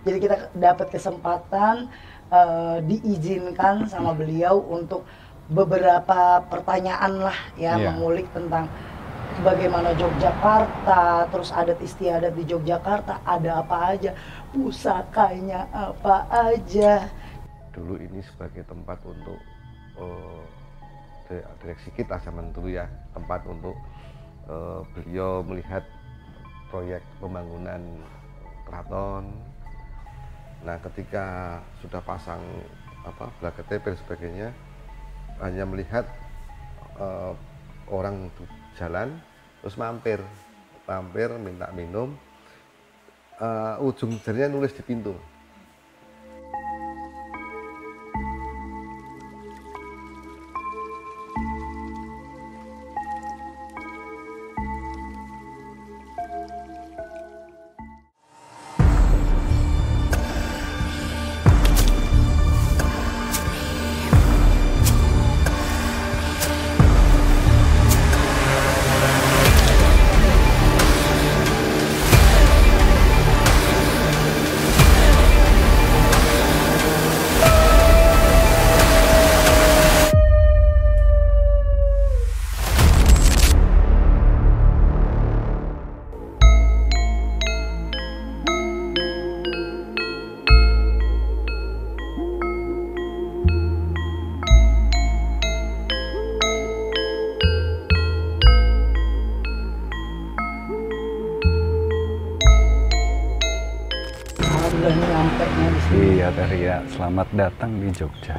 Jadi kita dapat kesempatan diizinkan sama beliau untuk beberapa pertanyaan lah ya, mengulik tentang bagaimana Yogyakarta, terus adat istiadat di Yogyakarta, ada apa aja, pusakanya apa aja. Dulu ini sebagai tempat untuk direksi kita zaman dulu ya, tempat untuk beliau melihat proyek pembangunan keraton. Nah, ketika sudah pasang Blaket TV dan sebagainya, hanya melihat orang jalan terus mampir minta minum, ujung jarinya nulis di pintu. Iya Ria, selamat datang di Jogja.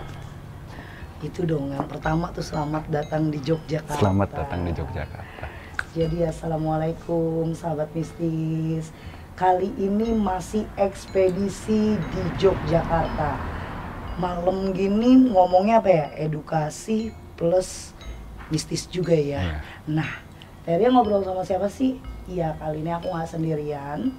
Itu dong yang pertama tuh, selamat datang di Yogyakarta. Selamat datang di Yogyakarta. Jadi assalamualaikum sahabat mistis. Kali ini masih ekspedisi di Yogyakarta. Malam gini ngomongnya apa ya? Edukasi plus mistis juga ya. Iya. Nah, Teria ngobrol sama siapa sih? Iya, kali ini aku nggak sendirian.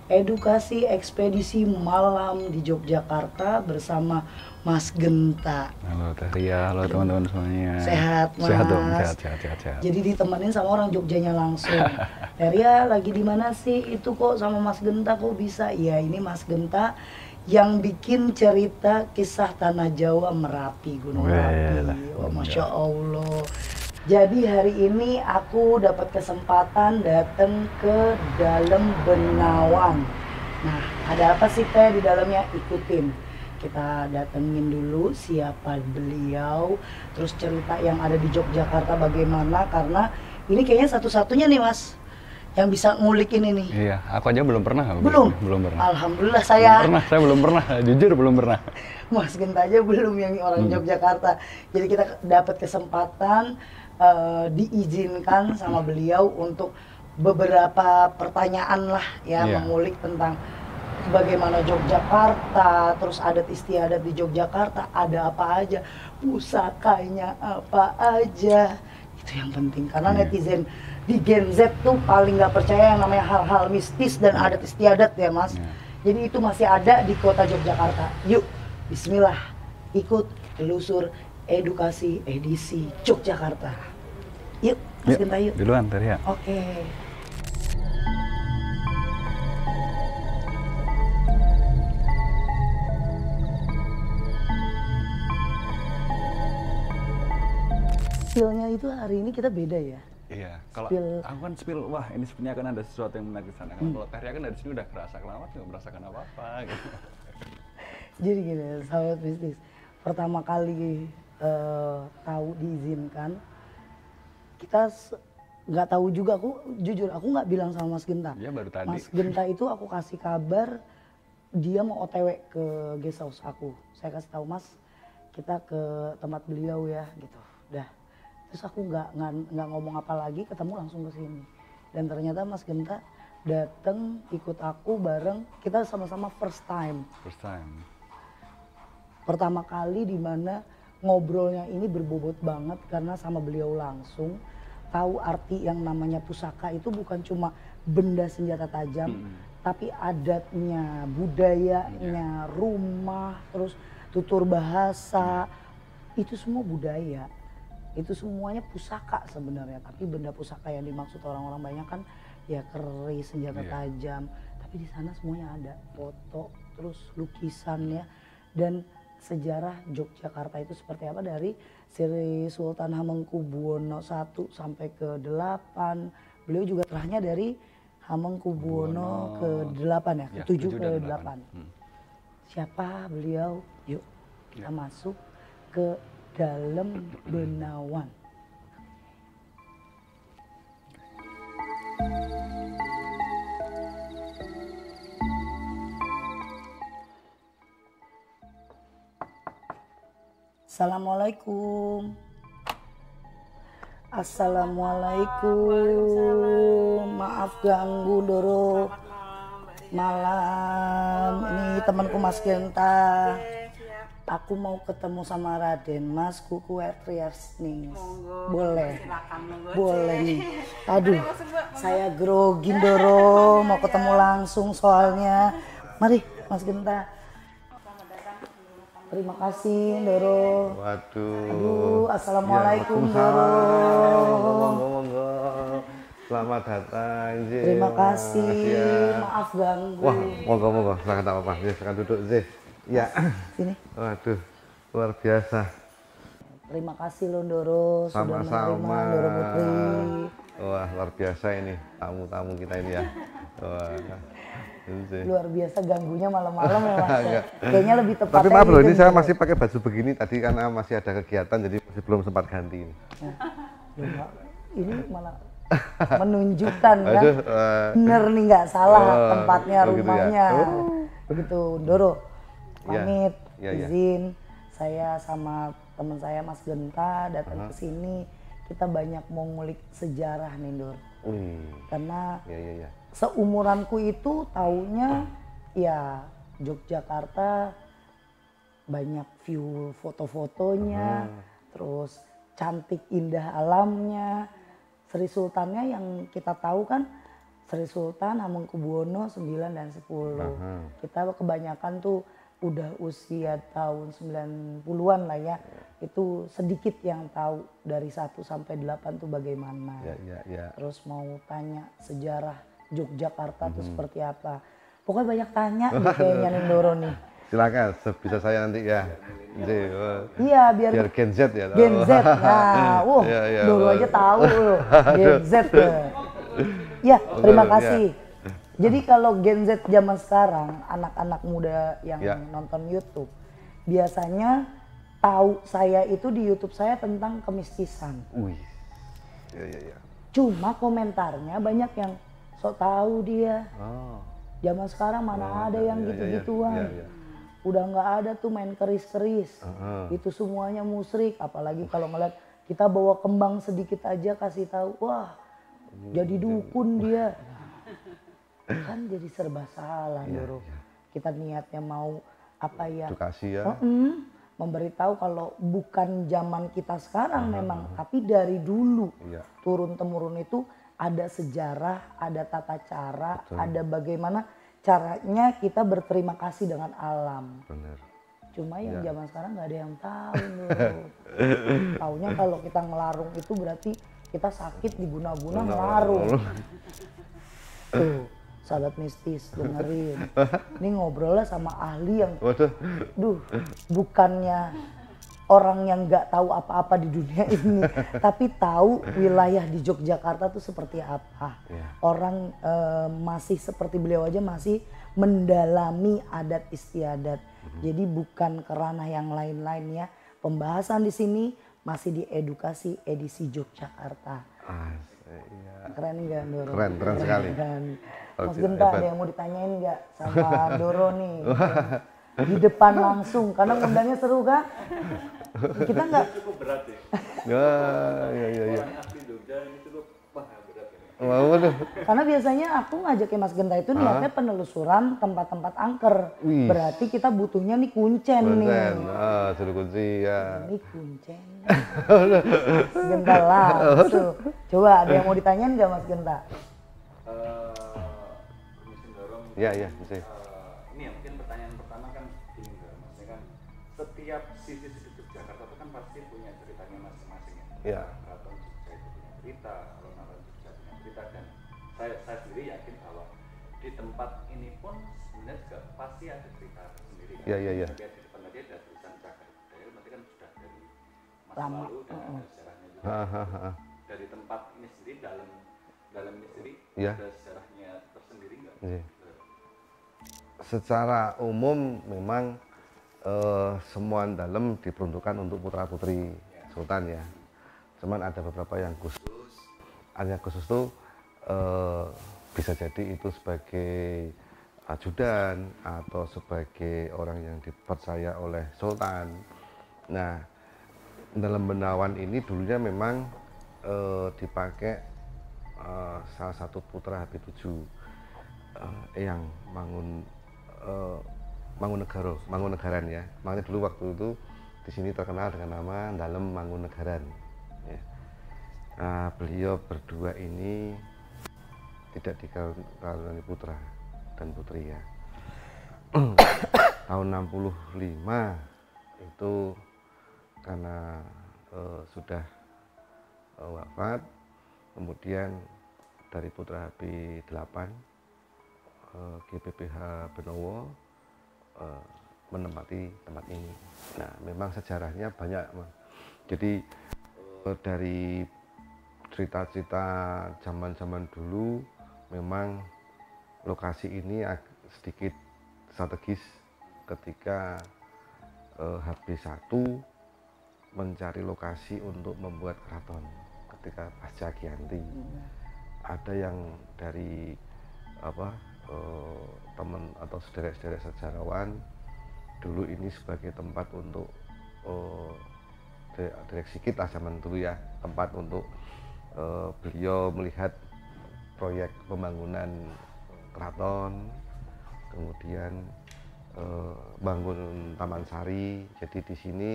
Edukasi ekspedisi malam di Yogyakarta bersama Mas Genta. Halo Ria, halo teman-teman semuanya. Sehat Mas? Sehat dong, sehat. Jadi ditemenin sama orang Jogjanya langsung. Teria lagi di mana sih? Itu kok sama Mas Genta kok bisa? Ya ini Mas Genta yang bikin cerita kisah Tanah Jawa Merapi, Gunung Merapi. Oh, Masya Allah. Jadi hari ini aku dapat kesempatan datang ke dalam Benawan. Nah, ada apa sih Teh di dalamnya? Ikutin. Kita datengin dulu siapa beliau, terus cerita yang ada di Yogyakarta bagaimana, karena ini kayaknya satu-satunya nih Mas yang bisa ngulik ini nih. Iya, aku aja belum pernah. Belum pernah. Alhamdulillah saya belum pernah, jujur belum pernah. Mas Genta aja belum yang orang Yogyakarta. Jadi kita dapat kesempatan diizinkan sama beliau untuk beberapa pertanyaan lah ya, mengulik tentang bagaimana Yogyakarta, terus adat istiadat di Yogyakarta, ada apa aja, pusakanya apa aja. Itu yang penting, karena netizen di Gen Z tuh paling nggak percaya yang namanya hal-hal mistis dan adat istiadat ya Mas. Jadi itu masih ada di kota Yogyakarta. Yuk, bismillah, ikut telusur edukasi edisi Yogyakarta. Yuk, Mas Genta yuk. Duluan Ria. Oke. Spillnya itu hari ini kita beda ya? Iya, kalau aku kan spill, wah ini sebenarnya akan ada sesuatu yang menarik di sana. Kalau Ria kan dari sini udah kerasa kelamat, nggak merasakan apa-apa gitu. Jadi gini, sahabat mistis, pertama kali tahu diizinkan, kita nggak tahu juga, aku jujur aku nggak bilang sama Mas Genta. Iya, baru tadi. Mas Genta itu aku kasih kabar dia mau OTW ke guest house aku. Saya kasih tahu Mas, kita ke tempat beliau ya gitu. Udah. Terus aku nggak ngomong apa lagi, ketemu langsung ke sini. Dan ternyata Mas Genta datang ikut aku bareng, kita sama-sama first time. First time. Pertama kali di mana ngobrolnya ini berbobot banget karena sama beliau langsung tahu arti yang namanya pusaka itu bukan cuma benda senjata tajam, tapi adatnya, budayanya, rumah, terus tutur bahasa, itu semua budaya. Itu semuanya pusaka sebenarnya, tapi benda pusaka yang dimaksud orang-orang banyak kan ya keris, senjata tajam, tapi di sana semuanya ada foto, terus lukisan ya, dan sejarah Yogyakarta itu seperti apa dari Sri Sultan Hamengkubuwono I sampai ke 8. Beliau juga terahnya dari Hamengkubuwono ke-8 ya, ke-7 ke-8. Siapa beliau? Yuk kita masuk ke dalam Benawan. Assalamualaikum. Assalamualaikum. Maaf ganggu Doro. Malam. Ini temanku Mas Genta. Aku mau ketemu sama Raden Mas Kuku Trias nih. Boleh. Boleh nih. Aduh, saya grogi Doro, mau ketemu langsung soalnya. Mari Mas Genta. Terima kasih Doro. Waduh. Aduh, assalamualaikum Ya, Doro. monggo. Selamat datang. Zee. Terima kasih. Makasih ya. Maaf ganggu. Wah, monggo. Silakan tak apa-apa. Ya, silakan duduk, Zee. Ya. Sini. Waduh, luar biasa. Terima kasih loh Doro sudah Sama-sama. menerima Doro Putri. Wah, luar biasa ini tamu-tamu kita ini ya. Wah. Zee. Luar biasa ganggunya malam-malam ya Mas. Ya. Kayaknya lebih tepatnya. Tapi maaf loh, gitu ini saya Doro. masih pakai baju begini tadi karena masih ada kegiatan jadi masih belum sempat ganti ini. Loh, Mbak, ini malah menunjukkan kan. Aduh, Bener nih nggak salah oh, tempatnya, begitu ya. rumahnya. Oh. Begitu Doro. Ya, Pamit, ya. izin saya sama teman saya Mas Genta datang ke sini. Kita banyak mau ngulik sejarah nih Dor. Wih. Karena Ya. seumuranku itu taunya ya Yogyakarta banyak view foto-fotonya, terus cantik indah alamnya. Sri Sultannya yang kita tahu kan Sri Sultan Hamengkubuwono 9 dan 10. Kita kebanyakan tuh udah usia tahun 90-an lah ya. Itu sedikit yang tahu dari 1 sampai 8 tuh bagaimana. Ya. Terus mau tanya sejarah Yogyakarta tuh seperti apa. Pokoknya banyak tanya nih kayaknya nih Doro nih. Silakan, sebisa saya nanti ya. Zee, Iya biar Gen Z ya. Gen Z. Nah, Ya. Doro aja tahu loh. Gen Z. Ya, terima kasih. Jadi kalau Gen Z zaman sekarang, anak-anak muda yang nonton YouTube, biasanya tahu saya itu di YouTube saya tentang kemistisan. Wih. Ya. Cuma komentarnya banyak yang sok tahu dia. Oh. Zaman sekarang mana ada yang gitu-gituan. Ya. Udah nggak ada tuh main keris-keris. Itu semuanya musyrik. Apalagi kalau ngeliat kita bawa kembang sedikit aja kasih tahu, wah jadi dukun dia. Kan jadi serba salah Doro. Kita niatnya mau apa ya? Edukasi ya. Memberitahu kalau bukan zaman kita sekarang memang, tapi dari dulu turun temurun itu ada sejarah, ada tata cara, ada bagaimana caranya kita berterima kasih dengan alam. Benar. Cuma yang zaman sekarang nggak ada yang tahu loh. Taunya kalau kita ngelarung itu berarti kita sakit diguna-guna ngelarung. Tuh, sahabat mistis dengerin. Ini ngobrolnya sama ahli yang, bukannya orang yang nggak tahu apa-apa di dunia ini, tapi tahu wilayah di Yogyakarta tuh seperti apa. Orang masih seperti beliau aja masih mendalami adat istiadat. Jadi bukan ke ranah yang lain-lain ya. Pembahasan di sini masih di edukasi edisi Yogyakarta. Keren nggak Doro? Keren sekali. Mas Genta ada yang mau ditanyain nggak sama Doro nih? Di depan langsung, karena undangnya seru kan? Kita nggak. Cukup berat ya. Ya. Asli Jogja ini cukup berat ya. Waduh. Karena biasanya aku ngajakin Mas Genta itu niatnya penelusuran tempat-tempat angker. Wih. Berarti kita butuhnya nih kuncen nih. Suruh kunci ya. Ini kuncen. Mas Genta langsung. Coba ada yang mau ditanyain nggak Mas Genta? Permisi dorong. Ya, bisa. Ini ya mungkin pertanyaan pertama kan ini maksudnya kan setiap sisi-sisi Yogyakarta itu kan pasti punya ceritanya masing-masing ya. Keraton Jogja itu punya cerita, alun-alun Jogja punya cerita, dan saya sendiri yakin bahwa di di tempat ini pun sebenarnya juga pasti ada cerita sendiri kan? Iya. Di depan tadi ada tulisan Cagar Budaya, berarti kan sudah dari masa Lama. lalu dan ada sejarahnya juga. Dari tempat ini sendiri, dalam ini sendiri ada sejarahnya tersendiri nggak? Secara umum memang semua dalam diperuntukkan untuk putra putri sultan ya. Cuman ada beberapa yang khusus. Yang khusus itu bisa jadi itu sebagai ajudan atau sebagai orang yang dipercaya oleh sultan. Nah, dalam Benawan ini dulunya memang dipakai salah satu putra Habib VII yang Mangunegaran ya. Makanya dulu waktu itu di sini terkenal dengan nama Dalem Mangunegaran. Ya. Beliau berdua ini tidak dikaruniai putra dan putri ya. Tahun 65 itu karena sudah wafat, kemudian dari putra Habib 8 GBPH Benowo menempati tempat ini. Nah, memang sejarahnya banyak. Jadi dari cerita-cerita zaman-zaman dulu, memang lokasi ini sedikit strategis ketika HB1 mencari lokasi untuk membuat keraton ketika pasca Giyanti. Ada yang dari teman atau sederek-sederek sejarawan dulu ini sebagai tempat untuk direksi kita zaman dulu ya, tempat untuk beliau melihat proyek pembangunan keraton, kemudian bangun Taman Sari. Jadi di sini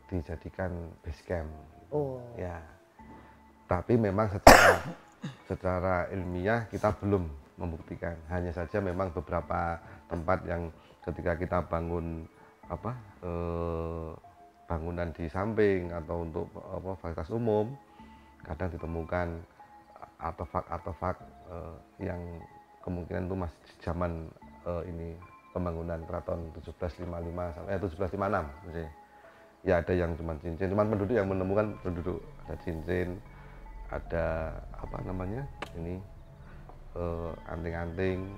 dijadikan base camp. Ya, tapi memang secara ilmiah kita belum membuktikan. Hanya saja memang beberapa tempat yang ketika kita bangun bangunan di samping atau untuk fasilitas umum, kadang ditemukan artefak-artefak yang kemungkinan itu masih zaman ini pembangunan keraton 1755 sampai 1756 misalnya. Ya ada yang cuma cincin, cuman penduduk yang menemukan penduduk, ada cincin, ada ini anting-anting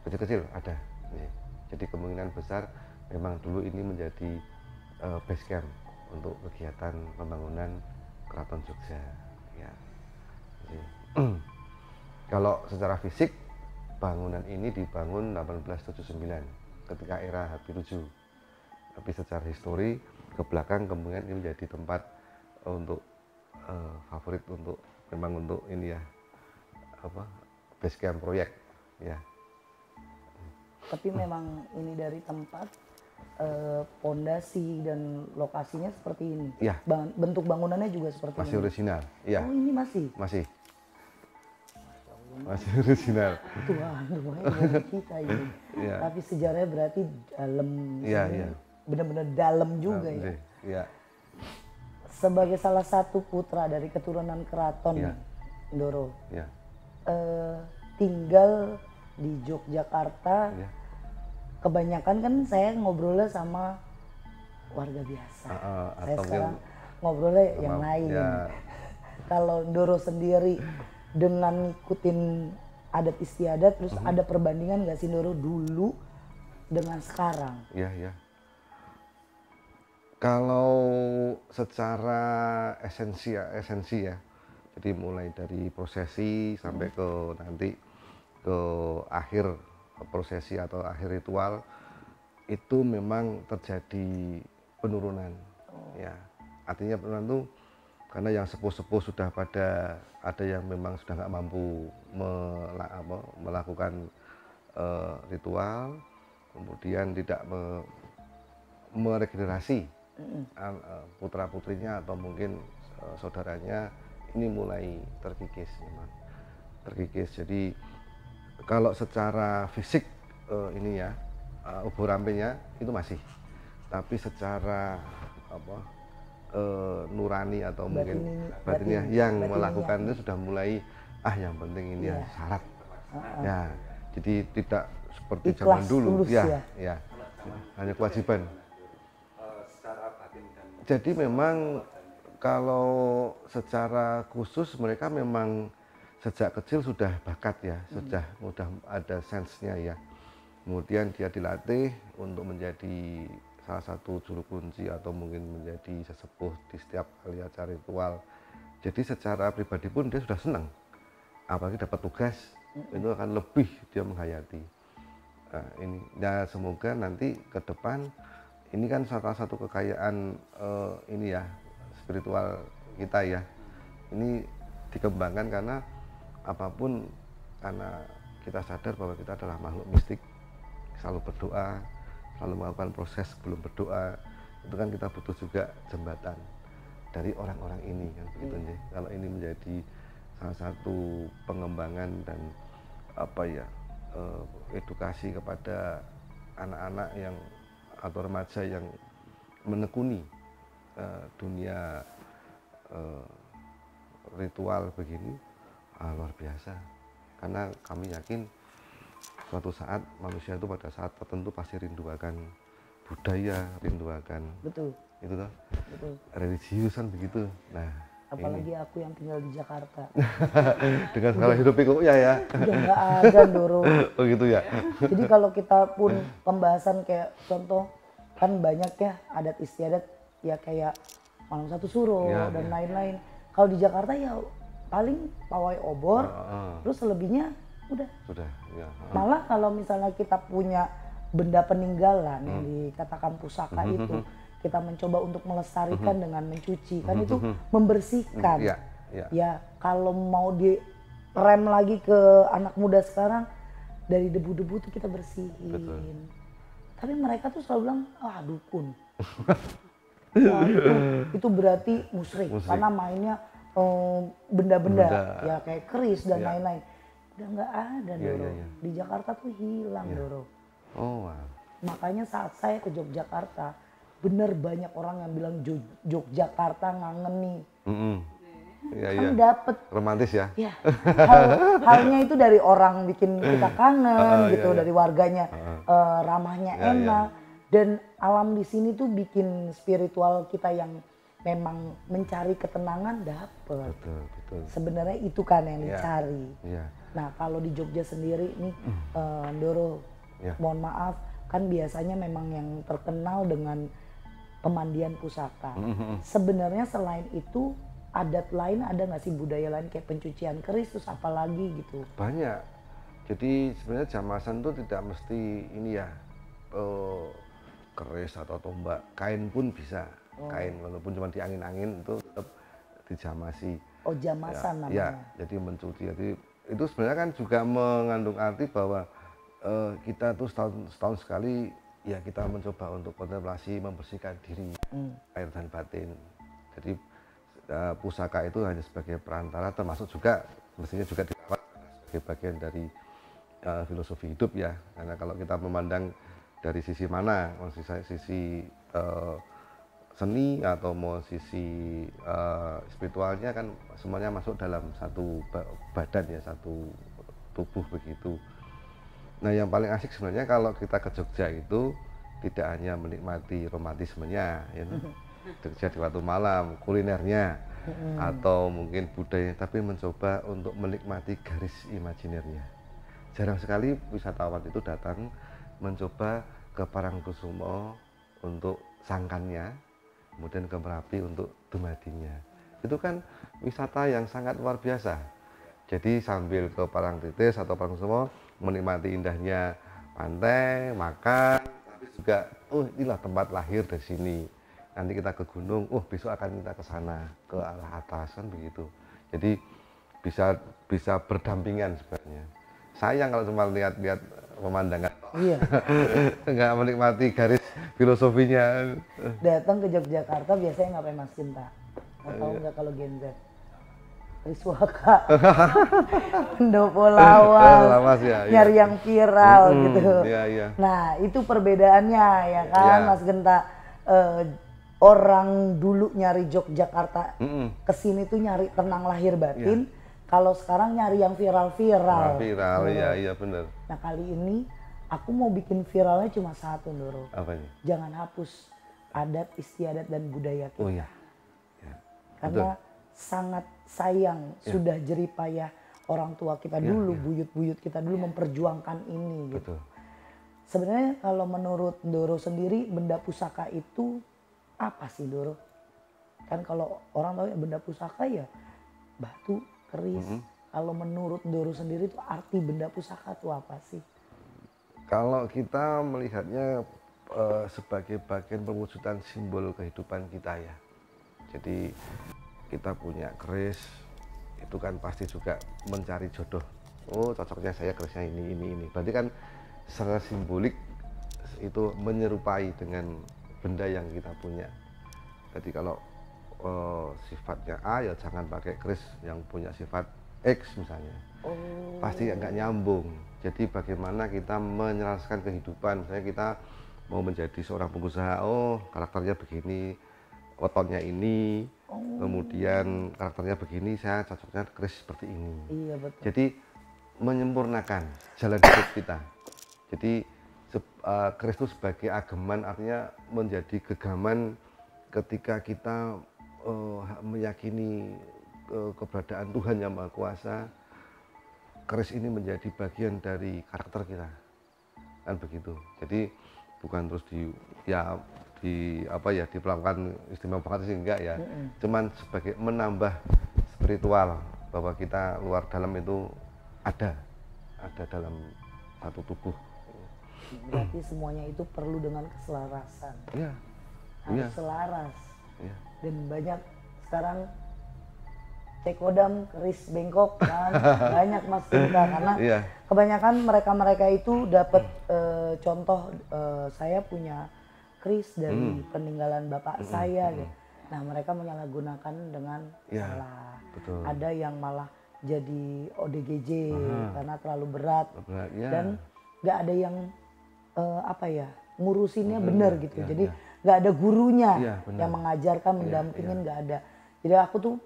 kecil-kecil ada. Jadi kemungkinan besar memang dulu ini menjadi base camp untuk kegiatan pembangunan Keraton Jogja. Ya. Jadi, kalau secara fisik bangunan ini dibangun 1879 ketika era Habib VII. Tapi secara histori ke belakang kemungkinan ini menjadi tempat untuk favorit untuk memang untuk ini ya base camp proyek ya. Tapi memang ini dari tempat pondasi dan lokasinya seperti ini. Ya. Bentuk bangunannya juga seperti masih ini. Orisinal. Ya. Oh ini masih orisinal. Tuhan, lumayan kita ini. Ya. Tapi sejarahnya berarti dalam. Iya. Benar-benar dalam juga ya. Iya. Sebagai salah satu putra dari keturunan keraton Ndoro. Ya. Tinggal di Yogyakarta. Ya. Kebanyakan kan saya ngobrolnya sama warga biasa. Saya sekarang ngobrolnya yang lain. Ya. Kalau Ndoro sendiri dengan ngikutin adat istiadat, terus ada perbandingan nggak sih Ndoro dulu dengan sekarang? Iya. Kalau secara esensi ya, jadi mulai dari prosesi sampai ke nanti ke akhir prosesi atau akhir ritual itu memang terjadi penurunan. Ya, artinya penurunan itu karena yang sepuh-sepuh sudah ada yang memang sudah nggak mampu melakukan ritual, kemudian tidak meregenerasi putra putrinya atau mungkin saudaranya, ini mulai terkikis memang Jadi kalau secara fisik ini ya ubur rampenya itu masih, tapi secara nurani atau mungkin batinnya yang melakukan itu sudah mulai yang penting ini ya syarat Ya, jadi tidak seperti Ikhlas zaman dulu. tulus Ya, hanya kewajiban. Secara batin dan Jadi memang kalau secara khusus mereka memang sejak kecil sudah bakat ya, sudah ada sense-nya ya. Kemudian dia dilatih untuk menjadi salah satu juru kunci atau mungkin menjadi sesepuh di setiap kali acara ritual. Jadi secara pribadi pun dia sudah senang. Apalagi dapat tugas, itu akan lebih dia menghayati. Nah, ini ya semoga nanti ke depan ini kan salah satu kekayaan ini ya spiritual kita ya. Ini dikembangkan karena apapun, karena kita sadar bahwa kita adalah makhluk mistik, selalu berdoa, selalu melakukan proses sebelum berdoa. Itu kan kita butuh juga jembatan dari orang-orang ini kan begitu nih. Kalau ini menjadi salah satu pengembangan dan apa ya edukasi kepada anak-anak yang atau remaja yang menekuni dunia ritual begini, luar biasa. Karena kami yakin suatu saat manusia itu pada saat tertentu pasti rindu akan budaya, rindu akan itu toh, religius kan begitu. Nah, apalagi aku yang tinggal di Jakarta. Dengan segala hidup pikuk ya. Udah nggak ada Doro. Oh gitu ya. Jadi kalau kita pun pembahasan kayak contoh kan banyak ya adat istiadat ya kayak malam satu suro dan lain-lain. Kalau di Jakarta ya paling pawai obor, terus selebihnya udah. Sudah. Ya. Malah kalau misalnya kita punya benda peninggalan yang dikatakan pusaka itu, kita mencoba untuk melestarikan dengan mencuci, kan itu membersihkan. Ya kalau mau direm lagi ke anak muda sekarang, dari debu-debu itu kita bersihin. Betul. Tapi mereka tuh selalu bilang, dukun. Wah, itu berarti musyrik, karena mainnya benda-benda ya kayak keris dan lain-lain. Udah nggak ada Doro. Di Jakarta tuh hilang Doro. Oh wow. Makanya saat saya ke Yogyakarta, bener banyak orang yang bilang Yogyakarta ngangen nih. Kan dapet romantis ya. Ya, halnya itu dari orang bikin kita kangen gitu, dari warganya ramahnya enak. Dan alam di sini tuh bikin spiritual kita yang memang mencari ketenangan dapet. Betul. Sebenarnya itu kan yang dicari. Nah kalau di Jogja sendiri nih, Doro, mohon maaf, kan biasanya memang yang terkenal dengan pemandian pusaka. Sebenarnya selain itu adat lain ada nggak sih, budaya lain kayak pencucian keris, terus apa lagi gitu? Banyak. Jadi sebenarnya jamasan itu tidak mesti ini ya keris atau tombak, kain pun bisa. Kain walaupun cuma diangin-angin itu tetap dijamasi. Oh jamasan namanya. Ya, jadi mencuci. Jadi itu sebenarnya kan juga mengandung arti bahwa kita tuh setahun sekali ya kita mencoba untuk kontemplasi, membersihkan diri, lahir dan batin. Jadi pusaka itu hanya sebagai perantara, termasuk juga mestinya juga dirawat sebagai bagian dari filosofi hidup ya. Karena kalau kita memandang dari sisi mana, sisi seni atau mau sisi spiritualnya, kan semuanya masuk dalam satu badan ya, satu tubuh begitu. Nah yang paling asik sebenarnya kalau kita ke Jogja itu tidak hanya menikmati romantismenya ya, Jogja di waktu malam, kulinernya atau mungkin budaya, tapi mencoba untuk menikmati garis imajinernya. Jarang sekali wisatawan itu datang mencoba ke Parangkusumo untuk sangkannya, kemudian ke Merapi untuk dumadinya. Itu kan wisata yang sangat luar biasa. Jadi sambil ke Parangtritis atau Parangkusumo menikmati indahnya pantai, makan, tapi juga inilah tempat lahir dari sini. Nanti kita ke gunung, besok akan kita ke sana, ke arah atas kan begitu. Jadi bisa berdampingan sebenarnya. Sayang kalau cuma lihat pemandangan. Iya. Nggak menikmati garis filosofinya. Datang ke Yogyakarta biasanya ngapain Mas Genta? Tahu nggak kalau Gen Z? Riswaka, pendopo lawas, nyari yang viral gitu. Nah itu perbedaannya ya kan Mas Genta. Orang dulu nyari Yogyakarta kesini tuh nyari tenang lahir batin. Kalau sekarang nyari yang viral-viral. Viral, iya benar. Nah kali ini aku mau bikin viralnya cuma satu, Ndoro. Apa ini? Jangan hapus adat istiadat dan budaya kita. Oh iya. Karena sangat sayang sudah jerih payah orang tua kita dulu, buyut-buyut kita dulu memperjuangkan ini. Gitu. Betul. Sebenarnya kalau menurut Ndoro sendiri benda pusaka itu apa sih, Ndoro? Kan kalau orang tahu ya benda pusaka ya batu, keris. Kalau menurut Ndoro sendiri itu arti benda pusaka itu apa sih? Kalau kita melihatnya sebagai bagian perwujudan simbol kehidupan kita ya. Jadi kita punya keris, itu kan pasti juga mencari jodoh. Oh cocoknya saya kerisnya ini. Berarti kan secara simbolik itu menyerupai dengan benda yang kita punya. Jadi kalau sifatnya A ya jangan pakai keris yang punya sifat X misalnya. Pasti nggak nyambung. Jadi bagaimana kita menyelaraskan kehidupan. Misalnya kita mau menjadi seorang pengusaha, oh karakternya begini, wetonnya ini, kemudian karakternya begini, saya cocoknya keris seperti ini. Iya betul. Jadi menyempurnakan jalan hidup kita. Jadi keris itu sebagai ageman, artinya menjadi gegaman ketika kita meyakini keberadaan Tuhan Yang Maha Kuasa. Keris ini menjadi bagian dari karakter kita, kan begitu. Jadi bukan terus diperlakukan istimewa banget sih, enggak ya. Cuman sebagai menambah spiritual bahwa kita luar dalam itu ada dalam satu tubuh. Berarti semuanya itu perlu dengan keselarasan. Iya. Harus selaras. Iya. Dan banyak sekarang cekodam, keris bengkok kan banyak Mas Genta, karena kebanyakan mereka itu dapat contoh, saya punya keris dari peninggalan bapak saya gitu. Nah mereka menyalahgunakan dengan salah. Betul. Ada yang malah jadi ODGJ karena terlalu berat dan nggak ada yang ngurusinnya benar gitu. Jadi nggak ada gurunya yang mengajarkan, mendampingin, nggak ada. Jadi aku tuh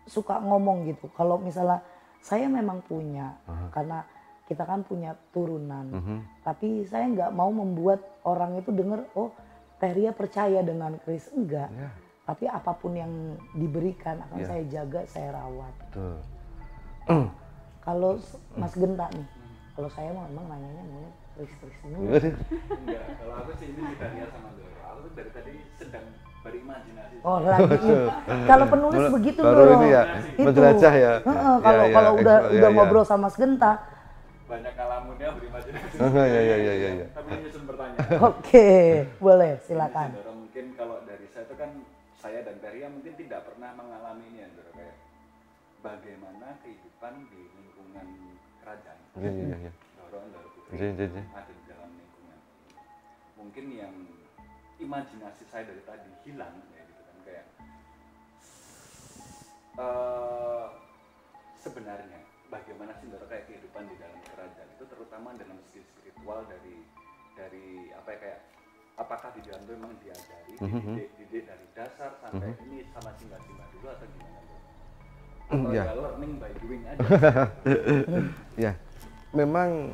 suka ngomong gitu, kalau misalnya saya memang punya, karena kita kan punya turunan, tapi saya nggak mau membuat orang itu dengar, oh Teria percaya dengan keris, enggak. Tapi apapun yang diberikan akan saya jaga, saya rawat. Kalau Mas Genta nih, kalau saya memang nanyanya maunya keris-keris dulu. Enggak, kalau aku sih ini tidak lihat sama Ndoro. Aku tuh dari tadi sedang berimajinasi. Oh lagi. Kalau penulis begitu baru Ndoro. ini ya, menjelajah ya. Kalau udah ngobrol sama Mas Genta. Banyak kalamunnya berimajinasi. Iya. Tapi nyusun pertanyaan. Oke, boleh silakan. Ndoro, mungkin kalau dari saya itu kan saya dan Teria mungkin tidak pernah mengalami ini ya Ndoro, kayak bagaimana kehidupan di lingkungan kerajaan. Iya. Ndoro Putri ada di dalam lingkungan. Mungkin yang imajinasi saya dari tadi hilang ya gitu kan, kayak sebenarnya bagaimana sih Ndoro kayak kehidupan di dalam kerajaan itu, terutama dalam segi spiritual dari apa ya, kayak apakah di dalam itu memang diajari didik dari dasar sampai ini sama singgah-singgah dulu atau gimana Ndoro? Atau ya learning by doing aja? Ya, memang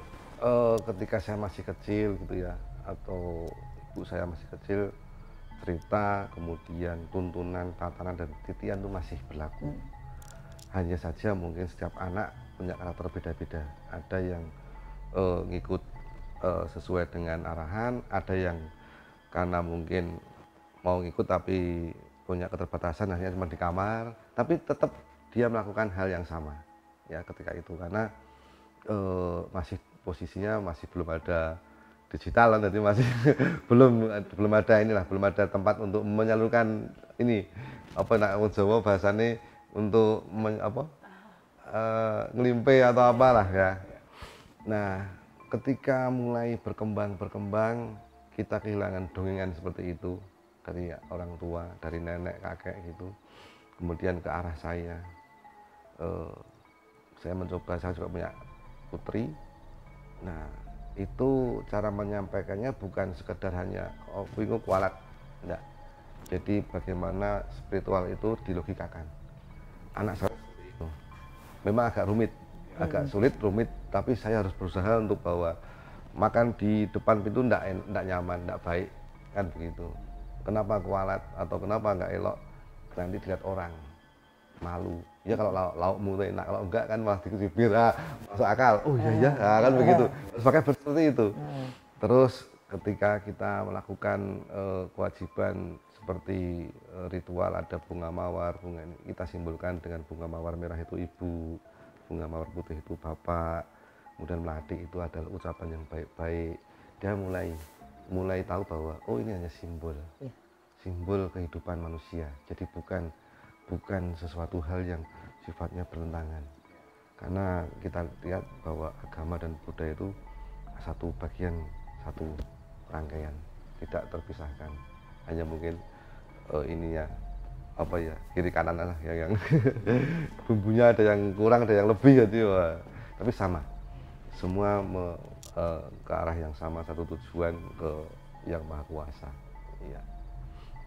ketika saya masih kecil gitu ya, atau ibu saya masih kecil, cerita, kemudian tuntunan, tatanan, dan titian itu masih berlaku. Hanya saja mungkin setiap anak punya karakter beda-beda. Ada yang ngikut sesuai dengan arahan, ada yang karena mungkin mau ngikut tapi punya keterbatasan, hanya cuma di kamar, tapi tetap dia melakukan hal yang sama ya ketika itu, karena masih posisinya masih belum ada digital, jadi masih belum ada tempat untuk menyalurkan ini Jawa bahasanya untuk ngelimpe atau apalah ya. Nah ketika mulai berkembang kita kehilangan dongengan seperti itu dari orang tua, dari nenek kakek gitu, kemudian ke arah saya mencoba, saya juga punya putri. Nah itu cara menyampaikannya bukan sekedar hanya wingu kualat, enggak. Jadi bagaimana spiritual itu dilogikakan. Anak saya seperti itu. memang agak rumit, agak sulit, rumit, tapi saya harus berusaha untuk bahwa makan di depan pintu ndak nyaman, ndak baik, kan begitu. Kenapa kualat atau kenapa nggak elok, nanti dilihat orang, malu. Ya kalau laukmu itu enak, kalau enggak kan malah dicibir, masuk akal. Oh iya kan begitu. Pakai seperti itu. Terus ketika kita melakukan kewajiban seperti ritual, ada bunga mawar, bunga ini kita simbolkan dengan bunga mawar merah itu ibu, bunga mawar putih itu bapak, kemudian melati itu adalah ucapan yang baik-baik. Dia mulai tahu bahwa oh ini hanya simbol kehidupan manusia. Jadi bukan sesuatu hal yang sifatnya bertentangan. Karena kita lihat bahwa agama dan budaya itu satu bagian, satu rangkaian, tidak terpisahkan. Hanya mungkin ininya apa ya, kiri kanan lah yang bumbunya ada yang kurang, ada yang lebih gitu. Tapi sama. Semua ke arah yang sama, satu tujuan, ke yang Maha Kuasa. Iya.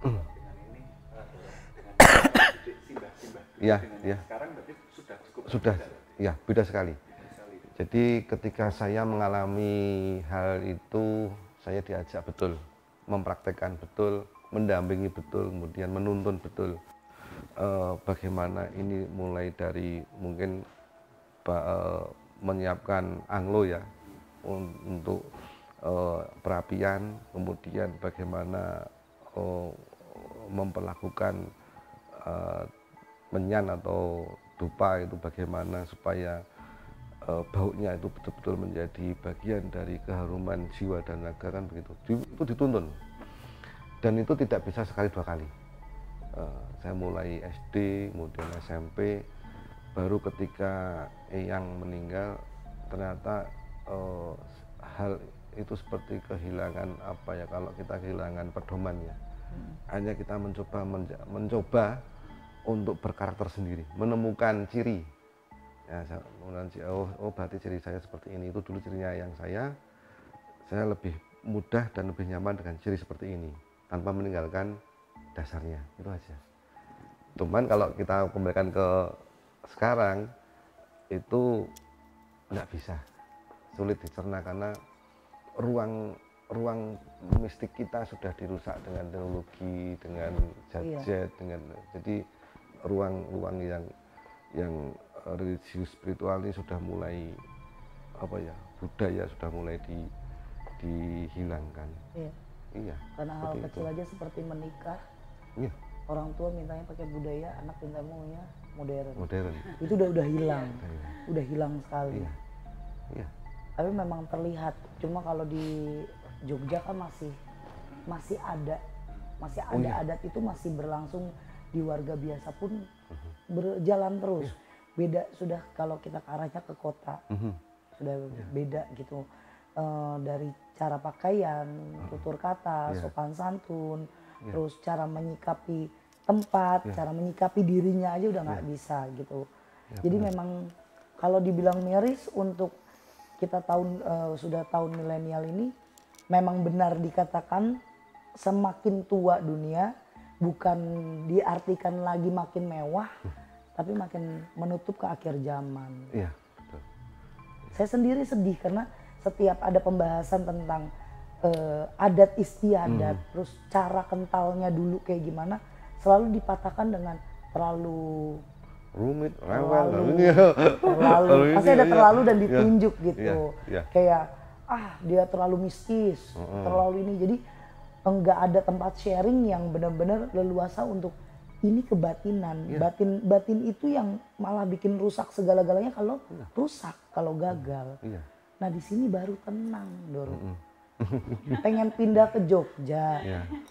Dengan ini simbah-simbah Iya. Sekarang berarti sudah cukup Sudah, berbeda, ya beda sekali. beda sekali. Jadi ketika saya mengalami hal itu, saya diajak betul, mempraktekkan betul, mendampingi betul, kemudian menuntun betul. Bagaimana ini mulai dari mungkin menyiapkan anglo ya untuk perapian, kemudian bagaimana memperlakukan menyan atau dupa itu bagaimana supaya baunya itu betul-betul menjadi bagian dari keharuman jiwa dan raga, kan begitu. Itu dituntun dan itu tidak bisa sekali dua kali. Saya mulai SD, kemudian SMP, baru ketika Eyang meninggal ternyata hal itu seperti kehilangan apa ya, kalau kita kehilangan pedomannya. Hanya kita mencoba untuk berkarakter sendiri, menemukan ciri. Ya, berarti ciri saya seperti ini. Itu dulu cirinya yang saya lebih mudah dan lebih nyaman dengan ciri seperti ini, tanpa meninggalkan dasarnya. Itu aja. Cuman kalau kita kembalikan ke sekarang, itu nggak bisa, sulit dicerna karena ruang mistik kita sudah dirusak dengan teknologi, dengan zat-zat, dengan jadi ruang yang religius spiritual ini sudah mulai apa ya, budaya sudah mulai dihilangkan. Iya. Karena hal kecil aja seperti menikah. Iya. Orang tua mintanya pakai budaya, anak minta maunya modern. Modern. Itu udah hilang. Udah hilang sekali. Iya. Tapi memang terlihat. Cuma kalau di Jogja kan masih ada adat itu masih berlangsung, di warga biasa pun berjalan terus. Beda sudah kalau kita ke arahnya ke kota. Sudah beda gitu. Dari cara pakaian, tutur kata, sopan santun, terus cara menyikapi tempat, cara menyikapi dirinya aja udah nggak bisa gitu. Jadi memang kalau dibilang miris untuk kita sudah tahun milenial ini, memang benar dikatakan semakin tua dunia, bukan diartikan lagi makin mewah, tapi makin menutup ke akhir zaman. Iya, betul. Saya sendiri sedih karena setiap ada pembahasan tentang adat istiadat, terus cara kentalnya dulu kayak gimana, selalu dipatahkan dengan terlalu rumit, terlalu pasti ada terlalu dan ditunjuk gitu. Kayak dia terlalu mistis, terlalu ini, jadi enggak ada tempat sharing yang benar-benar leluasa untuk ini kebatinan. Batin itu yang malah bikin rusak segala-galanya kalau rusak, kalau gagal. Nah di sini baru tenang, Doro. Pengen pindah ke Jogja,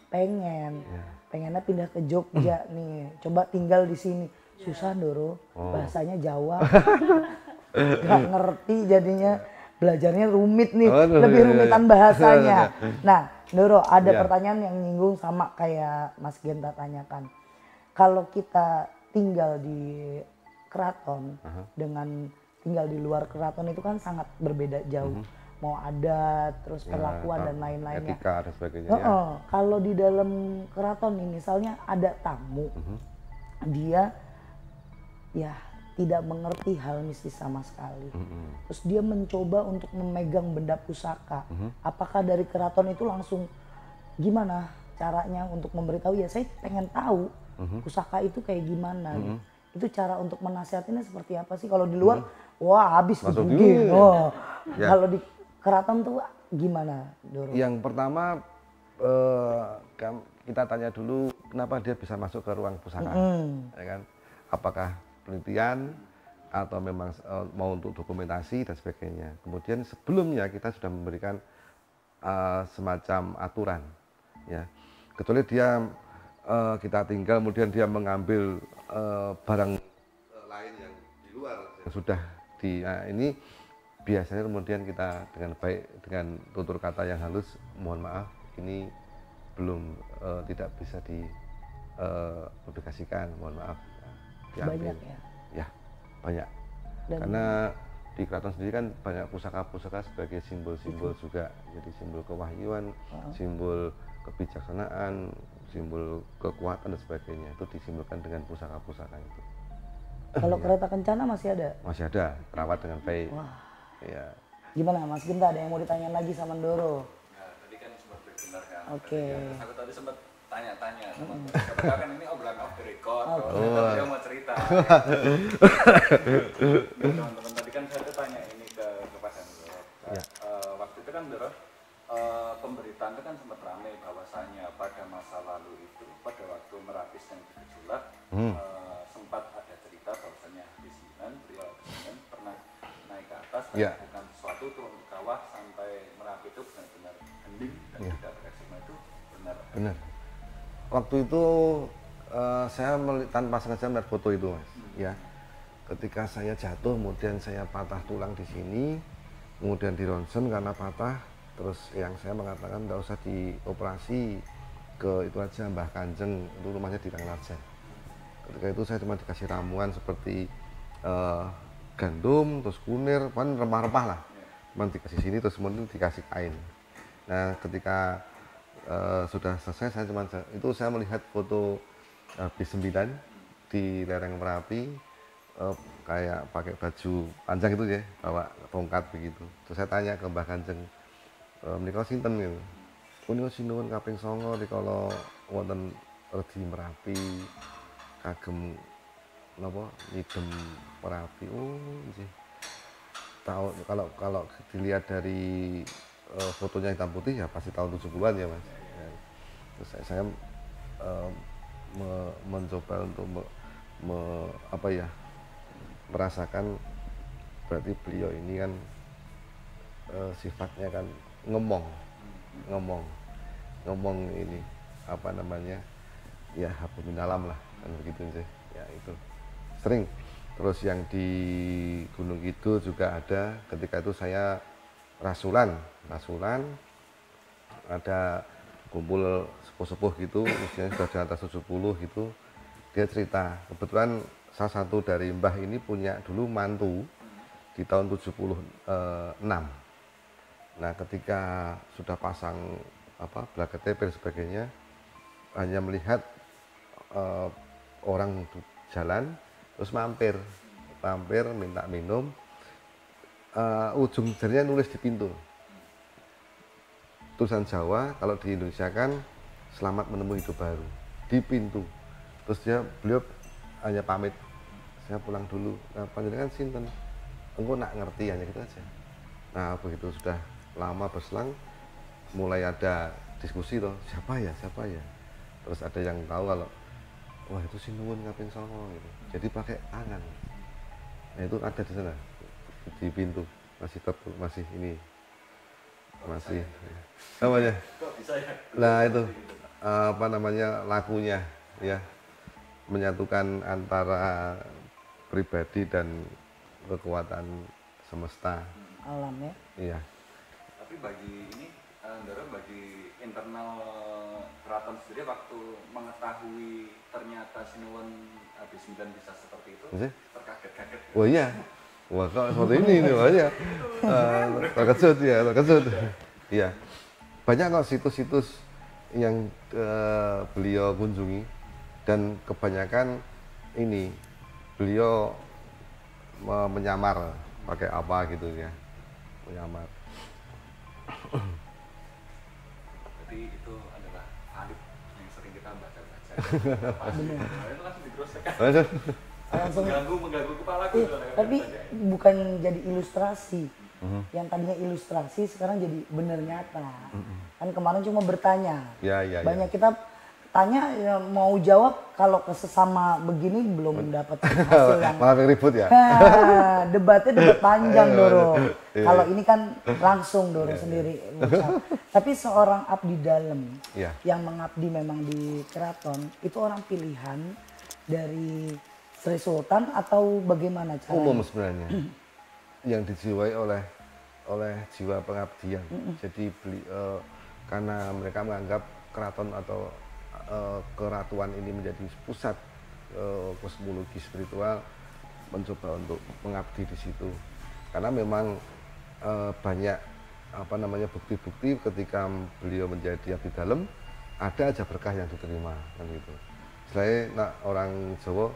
pengennya pindah ke Jogja nih, coba tinggal di sini. Susah, Doro, bahasanya Jawa, nggak ngerti jadinya. Belajarnya rumit nih, lebih rumitan bahasanya. Nah, Doro, ada pertanyaan yang nyinggung sama kayak Mas Genta tanyakan. Kalau kita tinggal di keraton dengan tinggal di luar keraton itu kan sangat berbeda jauh. Mau adat, terus perlakuan dan lain-lainnya. Etika dan sebagainya. Kalau di dalam keraton nih, misalnya ada tamu, dia ya tidak mengerti hal mistis sama sekali. Terus dia mencoba untuk memegang benda pusaka. Apakah dari keraton itu langsung gimana caranya untuk memberitahu, ya saya pengen tahu pusaka itu kayak gimana. Itu cara untuk menasihatinnya seperti apa sih? Kalau di luar, wah habis dibugin. Oh. Ya. Kalau di keraton tuh gimana, Doro? Yang pertama kita tanya dulu kenapa dia bisa masuk ke ruang pusaka, ya kan? Apakah penelitian atau memang mau untuk dokumentasi dan sebagainya. Kemudian sebelumnya kita sudah memberikan semacam aturan, ya. Kecuali dia kita tinggal, kemudian dia mengambil barang lain yang di luar yang sudah ini biasanya kemudian kita dengan baik, dengan tutur kata yang halus, mohon maaf ini belum tidak bisa dipublikasikan, mohon maaf. Banyak ya? Ya, banyak. Karena di keraton sendiri kan banyak pusaka-pusaka sebagai simbol-simbol juga, jadi simbol kewahyuan, simbol kebijaksanaan, simbol kekuatan dan sebagainya, itu disimbolkan dengan pusaka-pusaka itu. Kalau kereta kencana masih ada? Masih ada, terawat dengan baik. Wah. Ya. Gimana Mas Genta, ada yang mau ditanya lagi sama Doro? Nah, tadi kan sempat berbenar kan. Oke. Terus aku tadi sempat tanya-tanya teman-teman. Kan ini obrolan off the record. Oh. Dia mau cerita. Teman-teman tadi kan saya tanya ini ke Pak Doro. Ya. Waktu itu kan Doro pemberitaan itu kan sempat ramai bahwasanya pada masa lalu itu pada waktu Merapis dan Gejolak sempat ada cerita bahwasanya di Sembilan, beliau di Sembilan pernah naik ke atas dan melakukan sesuatu turun ke bawah sampai Merapi itu benar-benar hening dan tidak bereksima, itu benar? Benar. Waktu itu saya tanpa sengaja melihat foto itu, Mas. Ya. Ketika saya jatuh, kemudian saya patah tulang di sini, kemudian di ronsen karena patah. Terus yang saya mengatakan tidak usah dioperasi, ke itu aja Mbah Kanjeng, itu rumahnya di Tangerarja. Ketika itu saya cuma dikasih ramuan seperti gandum, terus kunir, kan rempah-rempah lah. Cuma dikasih sini, terus kemudian dikasih kain. Nah ketika sudah selesai, saya melihat foto bis 9 di lereng Merapi, kayak pakai baju panjang itu ya, bawa tongkat begitu. Terus saya tanya ke Mbah Kanjeng, menika sinten gitu. Punika sinuwun kaping 9 rikala wonten redi Merapi kagem napa ngidem Merapi. Oh nggih. Tahu kalau dilihat dari fotonya hitam putih ya pasti tahun 70-an ya, Mas. Ya. Terus saya mencoba untuk merasakan berarti beliau ini kan sifatnya kan ngomong ini apa namanya ya habun alam lah kan begitu sih ya, itu sering. Terus yang di Gunung Kidul juga ada, ketika itu saya rasulan ada kumpul sepuh-sepuh gitu, usianya sudah di atas 70 gitu. Dia cerita kebetulan salah satu dari mbah ini punya dulu mantu di tahun 76. Nah ketika sudah pasang belah KTP dan sebagainya, hanya melihat orang jalan terus mampir minta minum, ujung jarinya nulis di pintu tulisan Jawa, kalau di Indonesia kan selamat menemui hidup baru, di pintu. Terus beliau hanya pamit, saya pulang dulu. Nah panjenengan sinten, engko nak ngerti, hanya gitu aja. Nah begitu sudah lama berselang, mulai ada diskusi toh, siapa ya, terus ada yang tahu kalau wah itu sinuwun kaping 9 gitu, jadi pakai tangan. Nah itu ada di sana di pintu, masih ini masih namanya. Nah itu apa namanya lakunya ya, menyatukan antara pribadi dan kekuatan semesta alam ya. Iya. Tapi bagi ini bagi internal keraton sendiri waktu mengetahui ternyata Sinuwun habis 9 bisa seperti itu, terkaget-kaget. Oh iya. Wah kok seperti ini wah ya. Terkejut. Iya. Banyak kok situs-situs yang beliau kunjungi, dan kebanyakan ini beliau menyamar pakai apa gitu ya, menyamar. Jadi itu adalah alif yang sering kita baca-baca. Itu langsung digrosek. Langsung Mengganggu kepalaku. tapi bukan jadi ilustrasi. Yang tadinya ilustrasi sekarang jadi bener nyata. Kan kemarin cuma bertanya. Ya. Banyak kita tanya ya, mau jawab kalau ke sesama begini belum dapat hasil yang Malah ribut ya. debatnya debat panjang Doro. Kalau ini kan langsung Doro sendiri ucap. Tapi seorang abdi dalam yang mengabdi memang di keraton itu orang pilihan dari Sri Sultan atau bagaimana caranya? Umum sebenarnya yang dijiwai oleh jiwa pengabdian. Jadi karena mereka menganggap keraton atau keratuan ini menjadi pusat kosmologi spiritual, mencoba untuk mengabdi di situ. Karena memang banyak bukti-bukti ketika beliau menjadi abdi dalam ada aja berkah yang diterima kan gitu. Selain orang Jawa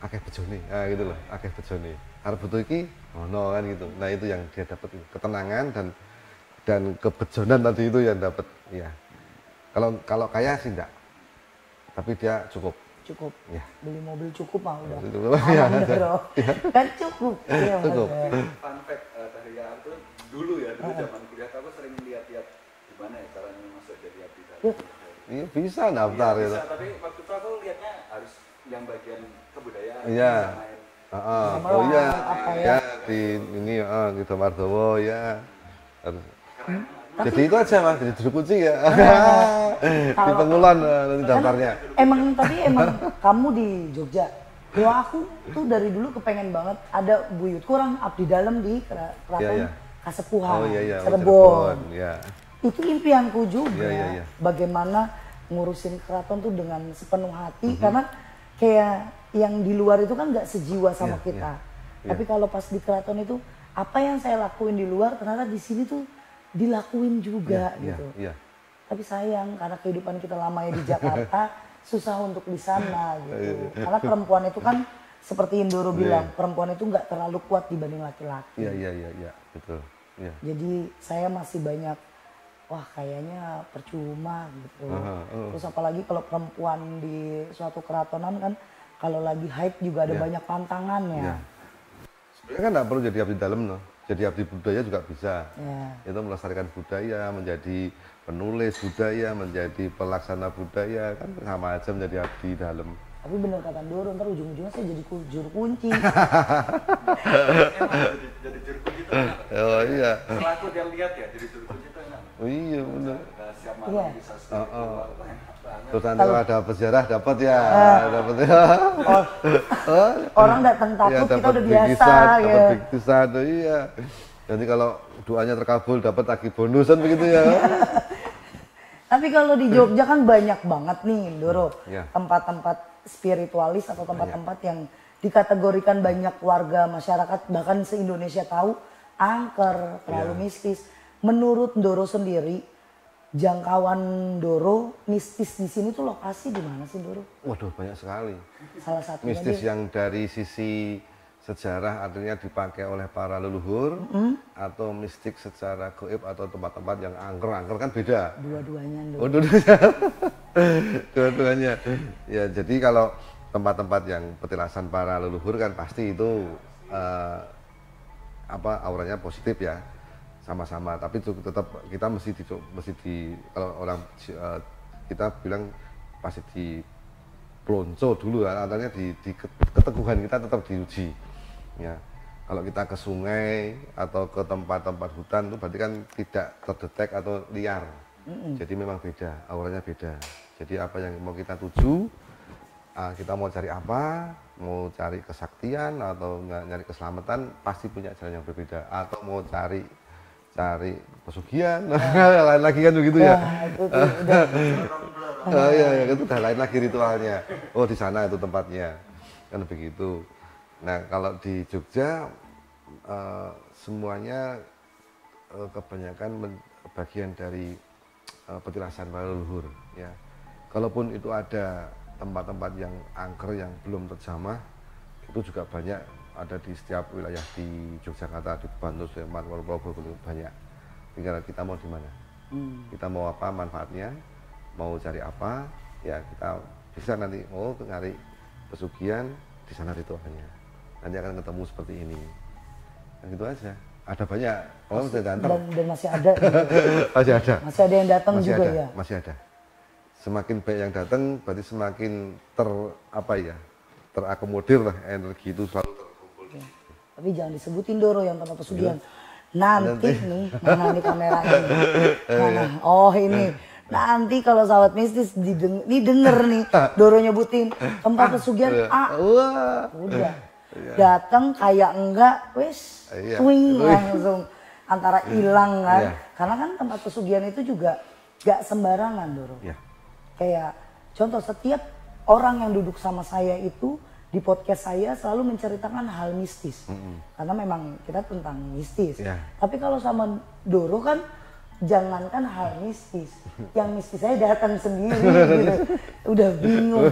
akeh bejone, gitu loh, akeh bejone. Arep butuh iki ono kan gitu. Nah itu yang dia dapat, ketenangan dan kebejonan tadi itu yang dapat ya. Kalau kaya sih enggak. Tapi dia cukup ya. Beli mobil cukup mah udah ya, kan cukup ya, cukup. Fun fact dari ya itu dulu zaman kuliah aku sering lihat-lihat gimana ya caranya masuk jadi abdi dalam. Iya bisa daftar bisa, gitu. tapi waktu itu aku lihatnya harus yang bagian kebudayaan. Iya. Oh iya, ya di ini di Mardowo ya. Jadi itu aja Mas, jadi juru kunci ya. Di Pengulon nanti daftarnya. Emang kamu di Jogja. Kalau aku tuh dari dulu kepengen banget ada buyutku orang abdi dalam di keraton Kasepuhan, Cirebon. Ya. Itu impianku juga. Iya. Bagaimana ngurusin keraton tuh dengan sepenuh hati karena kayak yang di luar itu kan nggak sejiwa sama kita. Tapi kalau pas di keraton itu apa yang saya lakuin di luar ternyata di sini tuh dilakuin juga gitu. Tapi sayang karena kehidupan kita lamanya di Jakarta susah untuk di sana gitu. Karena perempuan itu kan seperti Indoro bilang, perempuan itu nggak terlalu kuat dibanding laki-laki. Iya, betul. Ya. Jadi saya masih banyak wah kayaknya percuma gitu. Terus apalagi kalau perempuan di suatu keratonan kan kalau lagi haid juga ada banyak pantangannya. Sebenarnya kan nggak perlu jadi abdi dalam loh. Jadi abdi budaya juga bisa. Itu melestarikan budaya, menjadi penulis budaya, menjadi pelaksana budaya, kan sama aja menjadi abdi dalam. Tapi bener kata Doro, ntar ujung-ujungnya saya jadi juru kunci. Jadi juru kunci itu enak. Oh iya. Setelah aku dia lihat ya, jadi juru kunci itu enak. Oh iya bener. Siap malam bisa spiritual, enak banget. Terus nanti kalau ada peziarah dapat ya, dapat ya. Orang datang takut kita udah biasa ya. Dapat bingkisan, iya. Jadi kalau doanya terkabul dapat lagi bonusan begitu ya. Tapi kalau di Jogja kan banyak banget nih Doro, tempat-tempat spiritualis atau tempat-tempat yang dikategorikan banyak warga masyarakat bahkan se-Indonesia tahu angker, terlalu mistis. Menurut Doro sendiri, jangkauan Doro mistis di sini tuh lokasi di mana sih Doro? Waduh banyak sekali. Salah satunya mistis yang dari sisi sejarah artinya dipakai oleh para leluhur atau mistik secara goib atau tempat-tempat yang angker kan beda. Dua-duanya Doro. Oh, dua-duanya. Ya jadi kalau tempat-tempat yang petilasan para leluhur kan pasti itu auranya positif ya. Sama-sama, tapi tetap kita mesti kalau orang kita bilang pasti di pelonco dulu, artinya di keteguhan kita tetap diuji. Ya, kalau kita ke sungai atau ke tempat-tempat hutan itu berarti kan tidak terdetek atau liar. Jadi memang beda, auranya beda. Jadi apa yang mau kita tuju, kita mau cari apa, mau cari kesaktian atau nyari keselamatan, pasti punya jalan yang berbeda. Atau mau cari pesugihan, lain lagi kan begitu ya. Ya itu udah lain lagi ritualnya. Oh di sana itu tempatnya, kan begitu. Nah kalau di Jogja semuanya kebanyakan bagian dari petilasan para leluhur. Ya, kalaupun itu ada tempat-tempat yang angker yang belum terjamah, itu juga banyak ada di setiap wilayah di Yogyakarta, di Bantul, Sleman, Purwokerto, banyak. Tinggal kita mau di mana. Kita mau apa manfaatnya, mau cari apa, ya kita bisa nanti mau cari pesugihan di sana ritualnya. Nanti akan ketemu seperti ini. Dan gitu aja. Ada banyak orang sudah datang. Dan masih ada. Masih ada. Masih ada yang datang Masih juga ada, ya. Masih ada. Semakin banyak yang datang, berarti semakin terakomodir lah, energi itu selalu terkumpul. Ya. Tapi jangan disebutin Doro yang tempat pesugihan. Nanti nih, mana nih kamera ini? Mana? Oh ini. Nanti kalau sahabat mistis denger nih, Doro nyebutin tempat pesugihan udah datang kayak enggak, wes swing langsung antara hilang kan. Karena kan tempat pesugihan itu juga gak sembarangan Doro. Kayak contoh setiap orang yang duduk sama saya itu di podcast saya selalu menceritakan hal mistis. Karena memang kita tentang mistis. Tapi kalau sama Doro kan jangankan hal mistis, yang mistis saya datang sendiri gitu. Udah bingung.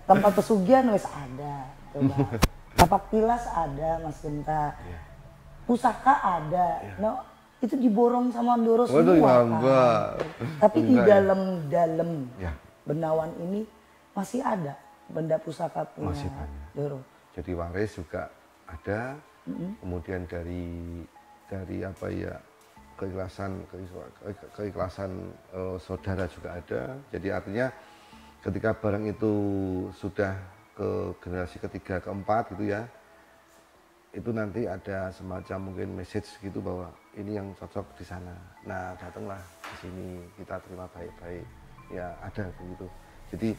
Tempat pesugihan wes ada, coba. Tapak tilas ada, Mas Genta. Pusaka ada. Nah, itu diborong sama Doro semua. Tapi di dalam Benawan ini masih ada benda pusaka punya masih banyak. Doro. Jadi waris juga ada. Kemudian dari apa ya, keikhlasan saudara juga ada. Jadi artinya ketika barang itu sudah ke generasi ketiga, keempat gitu ya, itu nanti ada semacam mungkin message gitu bahwa ini yang cocok di sana. Nah datanglah ke sini, kita terima baik-baik. Ya ada begitu. Jadi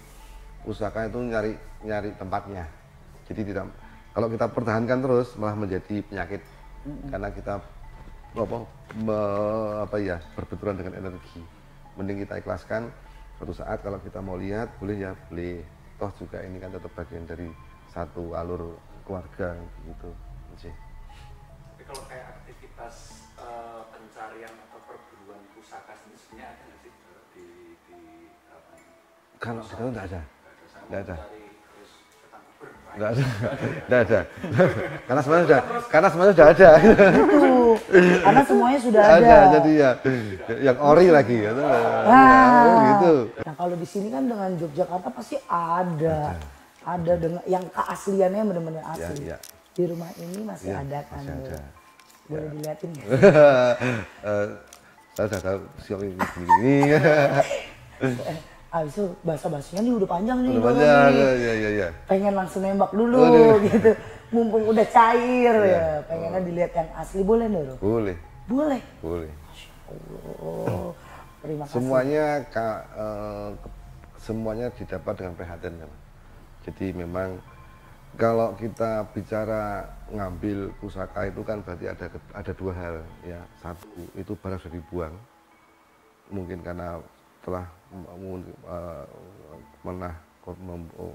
pusaka itu nyari tempatnya. Jadi tidak, kalau kita pertahankan terus malah menjadi penyakit karena kita berbenturan dengan energi. Mending kita ikhlaskan. Suatu saat kalau kita mau lihat boleh ya boleh. Toh juga ini kan tetap bagian dari satu alur keluarga gitu. Tapi kalau kayak aktivitas pencarian atau perburuan pusaka sendiri sebenarnya ada nggak sih di kalau kita tuh nggak ada. Nggak ada. Nggak ada. Karena semuanya sudah ada. Karena semuanya sudah ada. Jadi ya yang ori lagi gitu. Gitu. Nah kalau di sini kan dengan Yogyakarta pasti ada dengan yang keasliannya benar-benar asli. Di rumah ini masih ada kan? Masih ada. Boleh dilihatin ya? Saya sudah tahu siap ini. Abis itu bahasa-bahasanya nih udah panjang nih. Udah panjang, iya. Pengen langsung nembak dulu gitu. Mumpung udah cair ya. Pengennya dilihat yang asli, boleh Doro? Boleh. Boleh? Boleh. Masya Allah. Terima kasih. Semuanya didapat dengan prihatin. Jadi memang kalau kita bicara ngambil pusaka itu kan berarti ada dua hal ya. Satu, itu barang sudah dibuang. Mungkin karena telah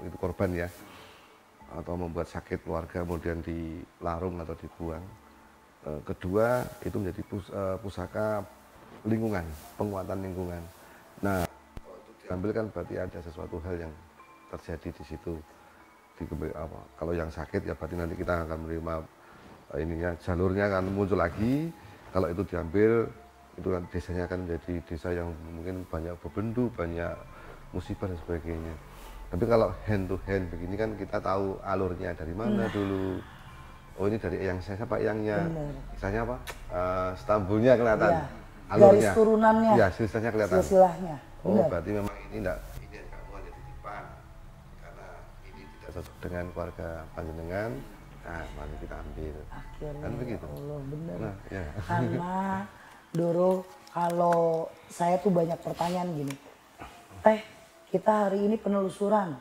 itu korban ya, atau membuat sakit keluarga kemudian dilarung atau dibuang. Kedua itu menjadi pusaka lingkungan, penguatan lingkungan. Nah untuk diambil kan berarti ada sesuatu hal yang terjadi di situ. Kalau yang sakit ya berarti nanti kita akan menerima ininya, jalurnya akan muncul lagi. Kalau itu diambil, itu kan desanya akan menjadi desa yang mungkin banyak bebendu, banyak musibah dan sebagainya. Tapi kalau hand to hand begini kan kita tahu alurnya dari mana dulu. Oh ini dari eyang saya, siapa eyangnya? Misalnya apa? Stambulnya kelihatan. Alurnya. Garis turunannya. Ya, silsilahnya kelihatan. Silsilahnya. Oh berarti memang ini yang kamu hanya titipan. Karena ini tidak cocok dengan keluarga panjenengan. Nah, mari kita ambil. Akhirnya kan begitu. Allah, bener. Nah, ya. Karena Doro, kalau saya tuh banyak pertanyaan gini, Teh, kita hari ini penelusuran,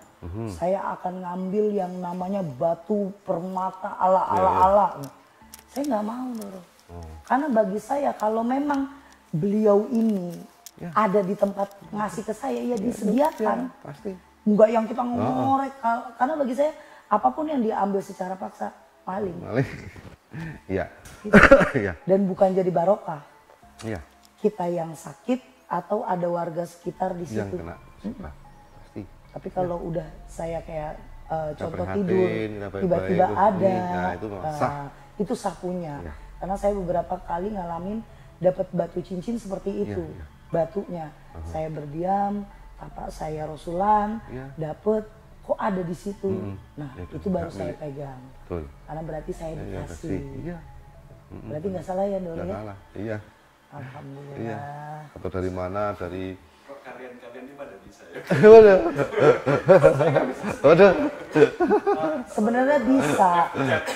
saya akan ngambil yang namanya batu permata ala. Saya nggak mau Doro, karena bagi saya kalau memang beliau ini ada di tempat ngasih ke saya, ya disediakan, pasti. Nggak yang kita ngorek, karena bagi saya apapun yang diambil secara paksa maling. Iya. Dan bukan jadi barokah. Iya. Kita yang sakit atau ada warga sekitar di situ. Yang kena, pasti. Tapi kalau udah saya kayak contoh perhatiin, tidur kita baik-baik, tiba-tiba terus ada, ini, nah, itu sah. Itu sah punya. Ya. Karena saya beberapa kali ngalamin dapat batu cincin seperti itu, Ya. batunya. Saya berdiam, tapak saya Rasulan, Ya. dapet kok ada di situ. Nah Ya, itu baru nggak saya milik. pegang. Betul. Karena berarti saya Ya, dikasih. iya. Berarti nggak salah ya Doro Nggak ya? salah. Iya. Alhamdulillah. Iya. Atau dari mana? Dari Kok kalian ini pada bisa ya? Waduh. Waduh. Sebenarnya bisa,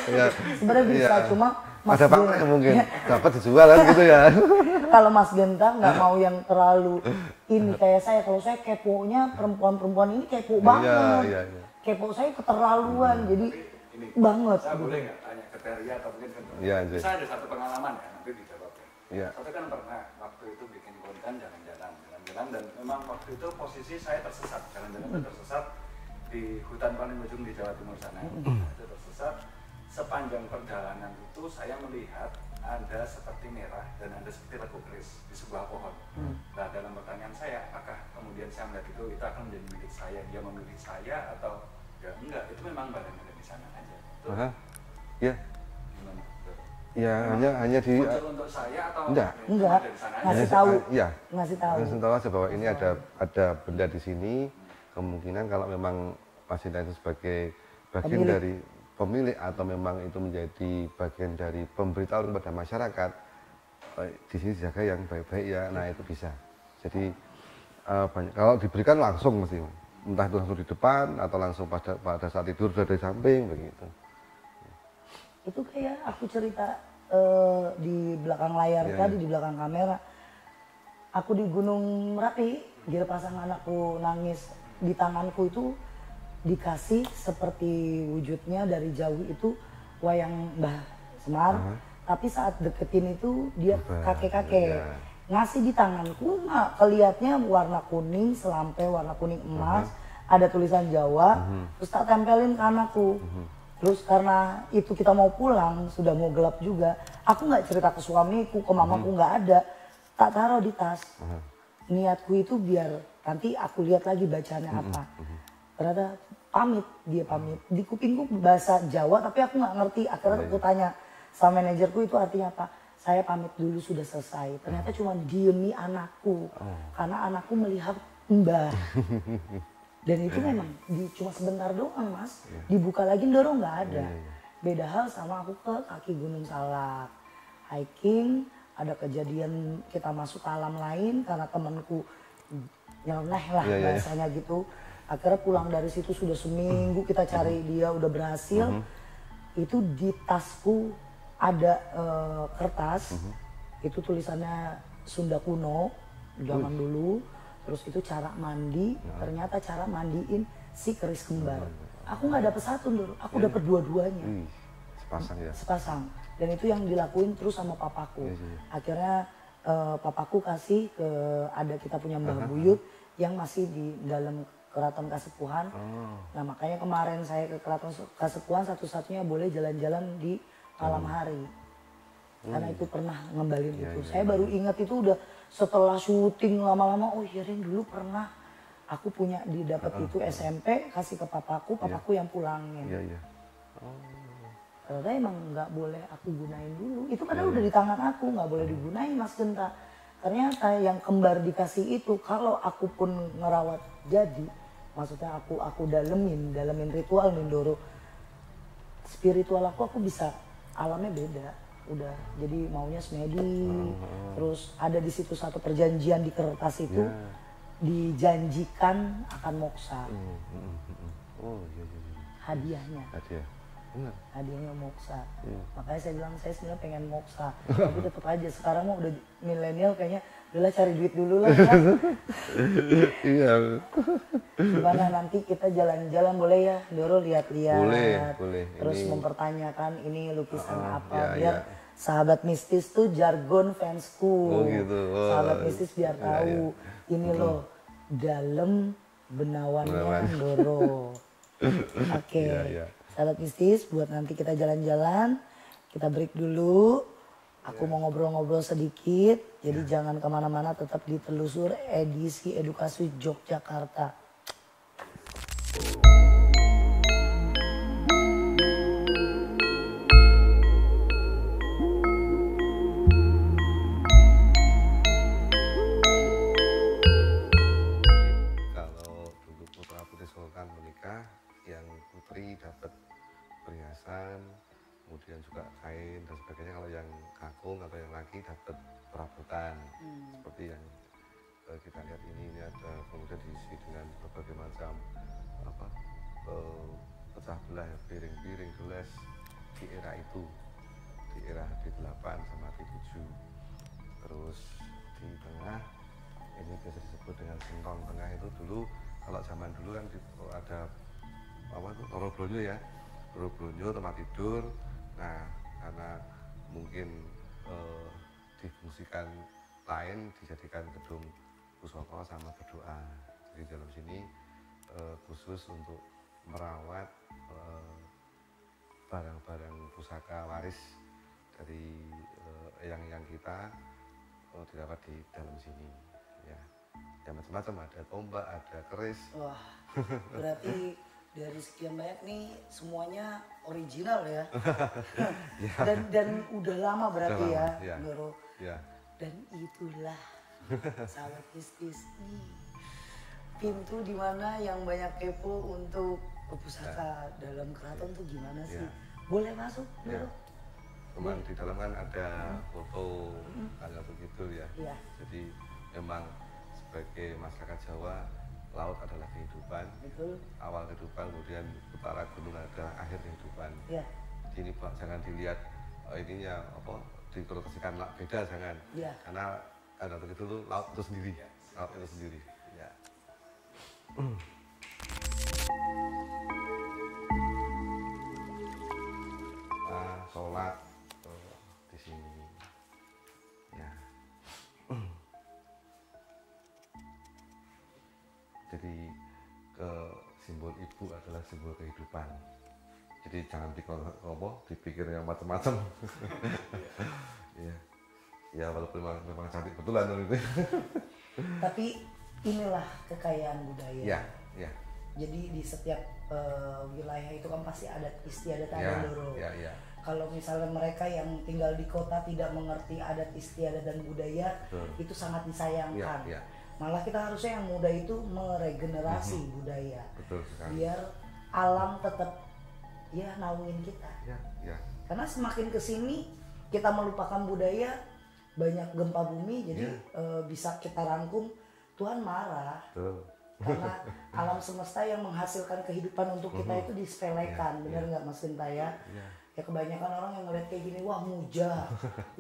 Ya. sebenarnya bisa, Iya. cuma Mas Ada Gen- pakai mungkin. Dapat dijual kan gitu ya. kalau Mas Genta nggak mau yang terlalu ini kayak saya. Kalau saya keponya perempuan-perempuan ini kepo banget. Iya, iya. Kepo saya keterlaluan, jadi Ini banget. saya boleh nggak tanya ke Teria atau mungkin ke Iya, Andre. Saya ada satu pengalaman ya, nanti dijawab ya. Iya. Saya kan pernah waktu itu bikin konten jalan-jalan dan memang waktu itu posisi saya tersesat, jalan-jalan itu tersesat di hutan paling ujung di Jawa Timur sana. Itu tersesat. Sepanjang perjalanan itu saya melihat ada seperti merah dan ada seperti lego keris di sebuah pohon. Nah dalam pertanyaan saya, apakah kemudian saya melihat itu akan menjadi milik saya, dia memilih saya atau ya enggak, itu memang barang ada di sana aja. Itu Aha. Ya. gimana? Ya hanya di Muncul untuk saya atau Enggak. Enggak. ada di sana aja? Ngasih tahu. Iya. Ngasih tahu. Ngasih tahu aja bahwa ini ada benda di sini. Kemungkinan kalau memang Mas Indra itu sebagai bagian Pemilik. dari pemilik atau memang itu menjadi bagian dari pemberitahuan kepada masyarakat, di sini jaga yang baik-baik ya. Nah itu bisa. Jadi banyak, kalau diberikan langsung mesti, entah itu langsung di depan atau langsung pada saat tidur sudah dari samping begitu. Itu kayak aku cerita di belakang layar Iya, tadi, di belakang kamera. Aku di Gunung Merapi, dia pasang anakku nangis di tanganku itu dikasih seperti wujudnya dari jauh itu wayang Mbah Semar. Tapi saat deketin itu dia kakek-kakek. Iya. Ngasih di tanganku nggak kelihatnya warna kuning, selampe warna kuning emas, ada tulisan Jawa, terus tak tempelin ke anakku. Terus karena itu kita mau pulang, sudah mau gelap juga, aku nggak cerita ke suamiku, ke mamaku nggak ada, tak taruh di tas. Niatku itu biar nanti aku lihat lagi bacanya apa. Ternyata pamit, dia pamit. Di kupingku bahasa Jawa tapi aku nggak ngerti. Akhirnya aku tanya sama manajerku itu artinya apa. Saya pamit dulu sudah selesai. Ternyata cuma diemi anakku. Karena anakku melihat Mbah. Dan itu memang cuma sebentar doang Mas. Dibuka lagi dorong nggak ada. Beda hal sama aku ke kaki Gunung Salak. Hiking, ada kejadian kita masuk ke alam lain karena temanku nyeleneh lah bahasanya gitu. Akhirnya pulang dari situ sudah seminggu kita cari dia udah berhasil. Itu di tasku ada kertas, itu tulisannya Sunda kuno zaman dulu. Terus itu cara mandi, ternyata cara mandiin si keris kembar. Aku nggak dapet satu dulu, aku dapet dua-duanya. Sepasang ya. Sepasang. Dan itu yang dilakuin terus sama papaku. Akhirnya papaku kasih ke ada kita punya Mbah Buyut yang masih di dalam Keraton Kasepuhan. Nah makanya kemarin saya ke Keraton Kasepuhan satu-satunya boleh jalan-jalan di malam hari. Karena itu pernah ngembalin itu. Saya baru ingat itu udah setelah syuting lama-lama, oh iya Rin dulu pernah aku punya didapat itu SMP, kasih ke papaku yang pulangin. Iya, iya. Ternyata emang nggak boleh aku gunain dulu. Itu karena udah di tangan aku, nggak boleh digunain Mas Genta. Ternyata yang kembar dikasih itu, kalau aku pun ngerawat jadi, maksudnya aku dalemin ritual Mindoro, spiritual aku bisa alamnya beda. Udah jadi maunya semedi, terus ada di situ satu perjanjian di kertas itu, dijanjikan akan moksa. Oh iya, iya. Hadiahnya. Hadiah. Benar. Hadiahnya moksa. Makanya saya bilang saya sebenarnya pengen moksa. Tapi tetap aja sekarang mah udah milenial kayaknya udahlah cari duit dulu lah ya. Iya. Gimana nanti kita jalan-jalan boleh ya, Doro lihat-lihat. Boleh. Terus Ini- mempertanyakan ini lukisan apa ya, biar ya. sahabat mistis tuh jargon fansku. Oh, gitu. Oh. Sahabat mistis biar Ya, tahu ini loh dalam benawannya Doro. Oke. Ya. Sahabat mistis buat nanti kita jalan-jalan, kita break dulu. Aku mau ngobrol-ngobrol sedikit, jadi jangan kemana-mana, tetap di Telusur edisi Edukasi Yogyakarta. lukisan, kemudian juga kain dan sebagainya. Kalau yang kakung atau yang laki dapat perabotan seperti yang kita lihat ini ada, kemudian diisi dengan berbagai macam apa pecah belah piring-piring gelas di era itu, di era HD8 sama HD7. Terus di tengah ini biasa disebut dengan sentong tengah. Itu dulu kalau zaman dulu kan ada apa itu loro blonyo ya, loro blonyo tempat tidur. Nah karena mungkin difungsikan lain, dijadikan gedung pusaka sama berdoa. Jadi dalam sini khusus untuk merawat barang-barang pusaka waris dari eyang-eyang kita dirawat di dalam sini ya. Ya macam-macam, ada tombak, ada keris. Wah, berarti dari sekian banyak nih semuanya original ya. Ya. dan udah lama berarti Udah lama, ya, ya. Ndoro. Ya. Dan itulah sahabat mistis nih, pintu dimana yang banyak kepo untuk pusaka dalam keraton tuh gimana sih? Ya. Boleh masuk, Ya. Ndoro? Cuman di dalam kan ada foto kayak begitu ya. Iya. Jadi memang sebagai masyarakat Jawa, laut adalah kehidupan. Betul. Awal kehidupan, kemudian utara gunung adalah akhir kehidupan. Iya. Jadi ini Pak, jangan dilihat ininya apa dikonotasikan beda, jangan. Iya. Karena ada begitu tuh laut itu sendiri, laut itu sendiri. Ya. Sholat di sini. Ya. Jadi simbol ibu adalah simbol kehidupan. Jadi jangan dipikir yang macam-macam. Ya. Ya walaupun memang cantik betulan itu. Tapi inilah kekayaan budaya. Ya, ya. Jadi di setiap wilayah itu kan pasti adat istiadat Ya, ada, Ndoro. ya, ya. Kalau misalnya mereka yang tinggal di kota tidak mengerti adat istiadat dan budaya, Betul. itu sangat disayangkan. Ya, ya. Malah kita harusnya yang muda itu meregenerasi budaya, Betul sekali. biar alam tetap ya naungin kita. Ya, ya. Karena semakin kesini kita melupakan budaya, banyak gempa bumi, jadi bisa kita rangkum Tuhan marah. Betul. Karena alam semesta yang menghasilkan kehidupan untuk kita itu disepelekan, benar nggak Mas Genta ya? Ya. Ya kebanyakan orang yang ngeliat kayak gini, wah muja,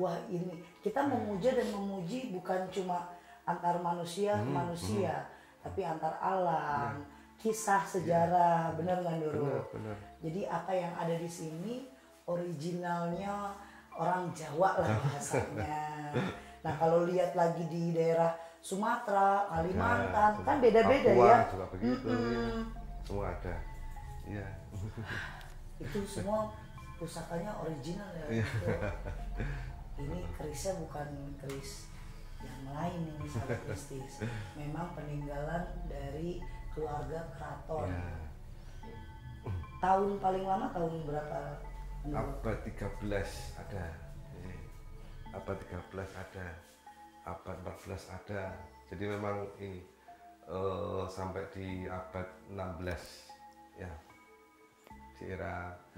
wah ini. Kita memuja dan memuji bukan cuma antar manusia ke manusia, tapi antar alam, kisah sejarah, benar nggak Ndoro? Benar, benar. Jadi apa yang ada di sini originalnya orang Jawa lah bahasanya. Nah kalau lihat lagi di daerah Sumatera, Kalimantan, kan beda-beda Papua ya. juga begitu, ya. Semua ada. Iya. Itu semua pusakanya original ya. Gitu. Ini kerisnya bukan keris yang lain ini, sahabat mistis. Memang peninggalan dari keluarga keraton. Ya. Tahun paling lama tahun berapa? Abad 13 ada. Abad 13 ada. Abad 14 ada. Jadi memang ini sampai di abad 16 ya. Di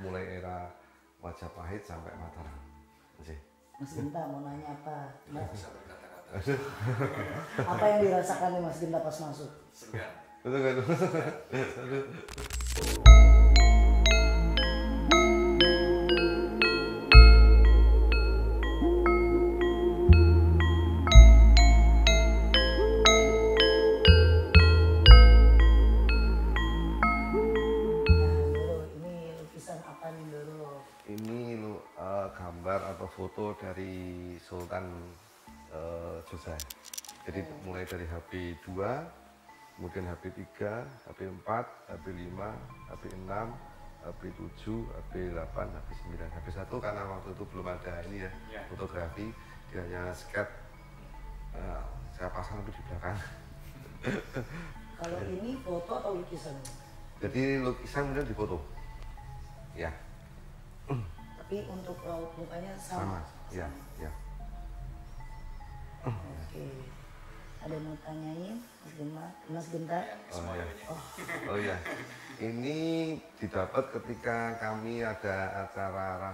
mulai era Majapahit sampai Mataram. Mas Genta mau nanya apa? Tidak bisa berkata-kata. Apa yang dirasakan nih Mas Genta pas masuk? Segan. Betul kan? Gambar atau foto dari Sultan Jogja. Jadi mulai dari HP 2, kemudian HP 3, HP 4, HP 5, HP 6, HP 7, HP 8, HP 9. HP 1 karena waktu itu belum ada ini ya, fotografi, dia hanya sket. Saya pasang itu di belakang. Kalau ini foto atau lukisan? Jadi lukisan kemudian difoto. Ya. Tapi untuk raut mukanya sama. Ya, ya. Oke. Ada yang mau tanyain Mas Genta? Oh ya, ini didapat ketika kami ada acara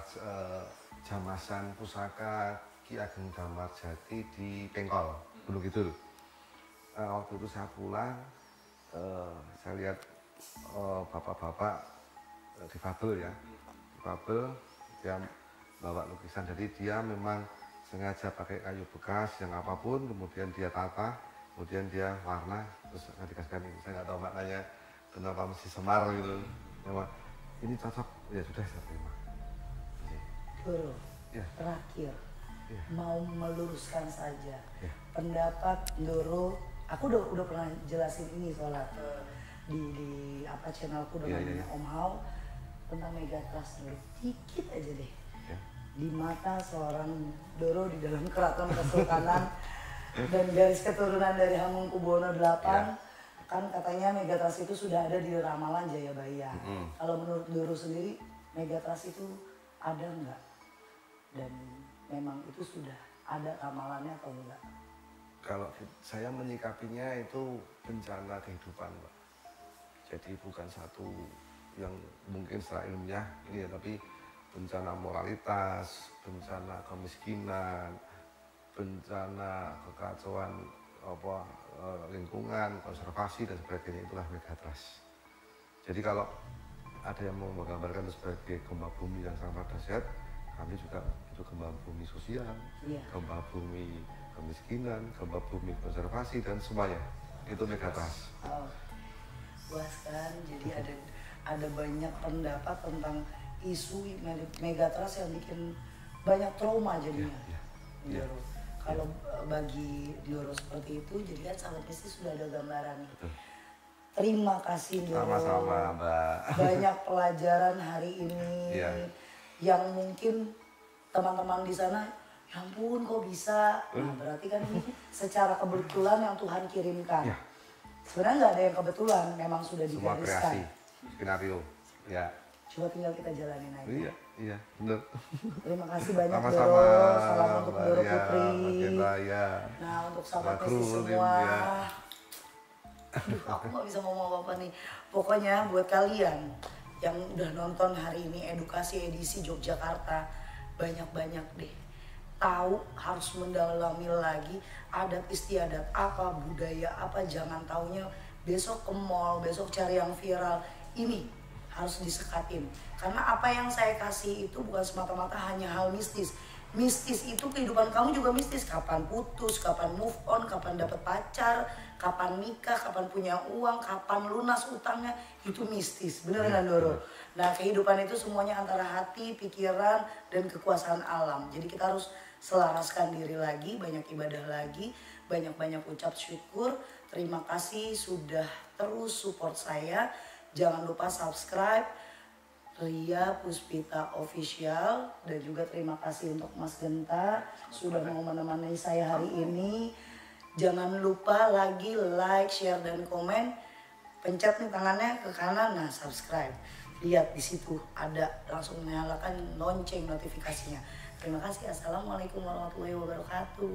jamasan pusaka Ki Ageng Damarjati di Pengkol, Gunung Kidul. Waktu itu saya pulang, saya lihat bapak-bapak difabel ya, difabel, dia bawa lukisan. Jadi dia memang sengaja pakai kayu bekas yang apapun, kemudian dia tata, kemudian dia warna, terus dikasihkan ini. Saya nggak tahu maknanya kenapa mesti semar gitu. Memang ini cocok, ya sudah saya terima. Guru, Ya. terakhir Ya. mau meluruskan saja Ya. pendapat Ndoro. Aku udah pernah jelasin ini soalnya di apa channelku namanya Om Hao tentang Megatrust dulu. Dikit aja deh. Ya. Di mata seorang Ndoro di dalam keraton kesultanan dan garis keturunan dari Hamengkubuwono VIII, kan katanya Megatrust itu sudah ada di ramalan Jayabaya. Kalau menurut Ndoro sendiri, Megatrust itu ada nggak? Dan memang itu sudah ada ramalannya atau enggak? Kalau saya menyikapinya itu bencana kehidupan, Pak. Jadi bukan satu yang mungkin secara ilmiah ini ya, tapi bencana moralitas, bencana kemiskinan, bencana kekacauan lingkungan, konservasi dan sebagainya, itulah Megatrust. Jadi kalau ada yang mau menggambarkan itu sebagai gempa bumi yang sangat dahsyat, kami juga itu gempa bumi sosial, gempa bumi kemiskinan, gempa bumi konservasi dan semuanya itu Megatrust. Oh, puas kan? Jadi ada banyak pendapat tentang isu Megatrust yang bikin banyak trauma jadinya. Ndoro. Kalau bagi Ndoro seperti itu, jadi kan sahabat mistis sudah ada gambaran. Betul. Terima kasih Ndoro. Sama-sama, Mbak. Banyak pelajaran hari ini yang mungkin teman-teman di sana, ya ampun kok bisa. Nah, berarti kan ini secara kebetulan yang Tuhan kirimkan. Ya. Sebenarnya nggak ada yang kebetulan, memang sudah Semua digariskan. kreasi, skenario. Ya. Coba tinggal kita jalanin aja. Iya, benar. Terima kasih banyak Sama-sama, Ndoro. Salam untuk Mbak Ndoro Ria, Putri. Mbak Genta, ya. Nah, untuk sahabat Mbak mistis Kru, semua. ya. Aduh, aku nggak bisa ngomong apa-apa nih. Pokoknya buat kalian yang udah nonton hari ini edukasi edisi Yogyakarta, banyak-banyak deh. Tahu, harus mendalami lagi adat istiadat apa, budaya apa, jangan taunya besok ke mall, besok cari yang viral. Ini harus disekatin. Karena apa yang saya kasih itu bukan semata-mata hanya hal mistis. Mistis itu kehidupan kamu juga mistis. Kapan putus, kapan move on, kapan dapat pacar, kapan nikah, kapan punya uang, kapan lunas utangnya, itu mistis. Bener kan Ndoro? Nah, kehidupan itu semuanya antara hati, pikiran, dan kekuasaan alam. Jadi kita harus selaraskan diri lagi, banyak ibadah lagi, banyak-banyak ucap syukur. Terima kasih sudah terus support saya. Jangan lupa subscribe Ria Puspita Official, dan juga terima kasih untuk Mas Genta sudah mau menemani saya hari ini. Jangan lupa lagi like, share, dan komen. Pencet nih tangannya ke kanan, nah subscribe. Lihat di situ ada, langsung nyalakan lonceng notifikasinya. Terima kasih. Assalamualaikum warahmatullahi wabarakatuh.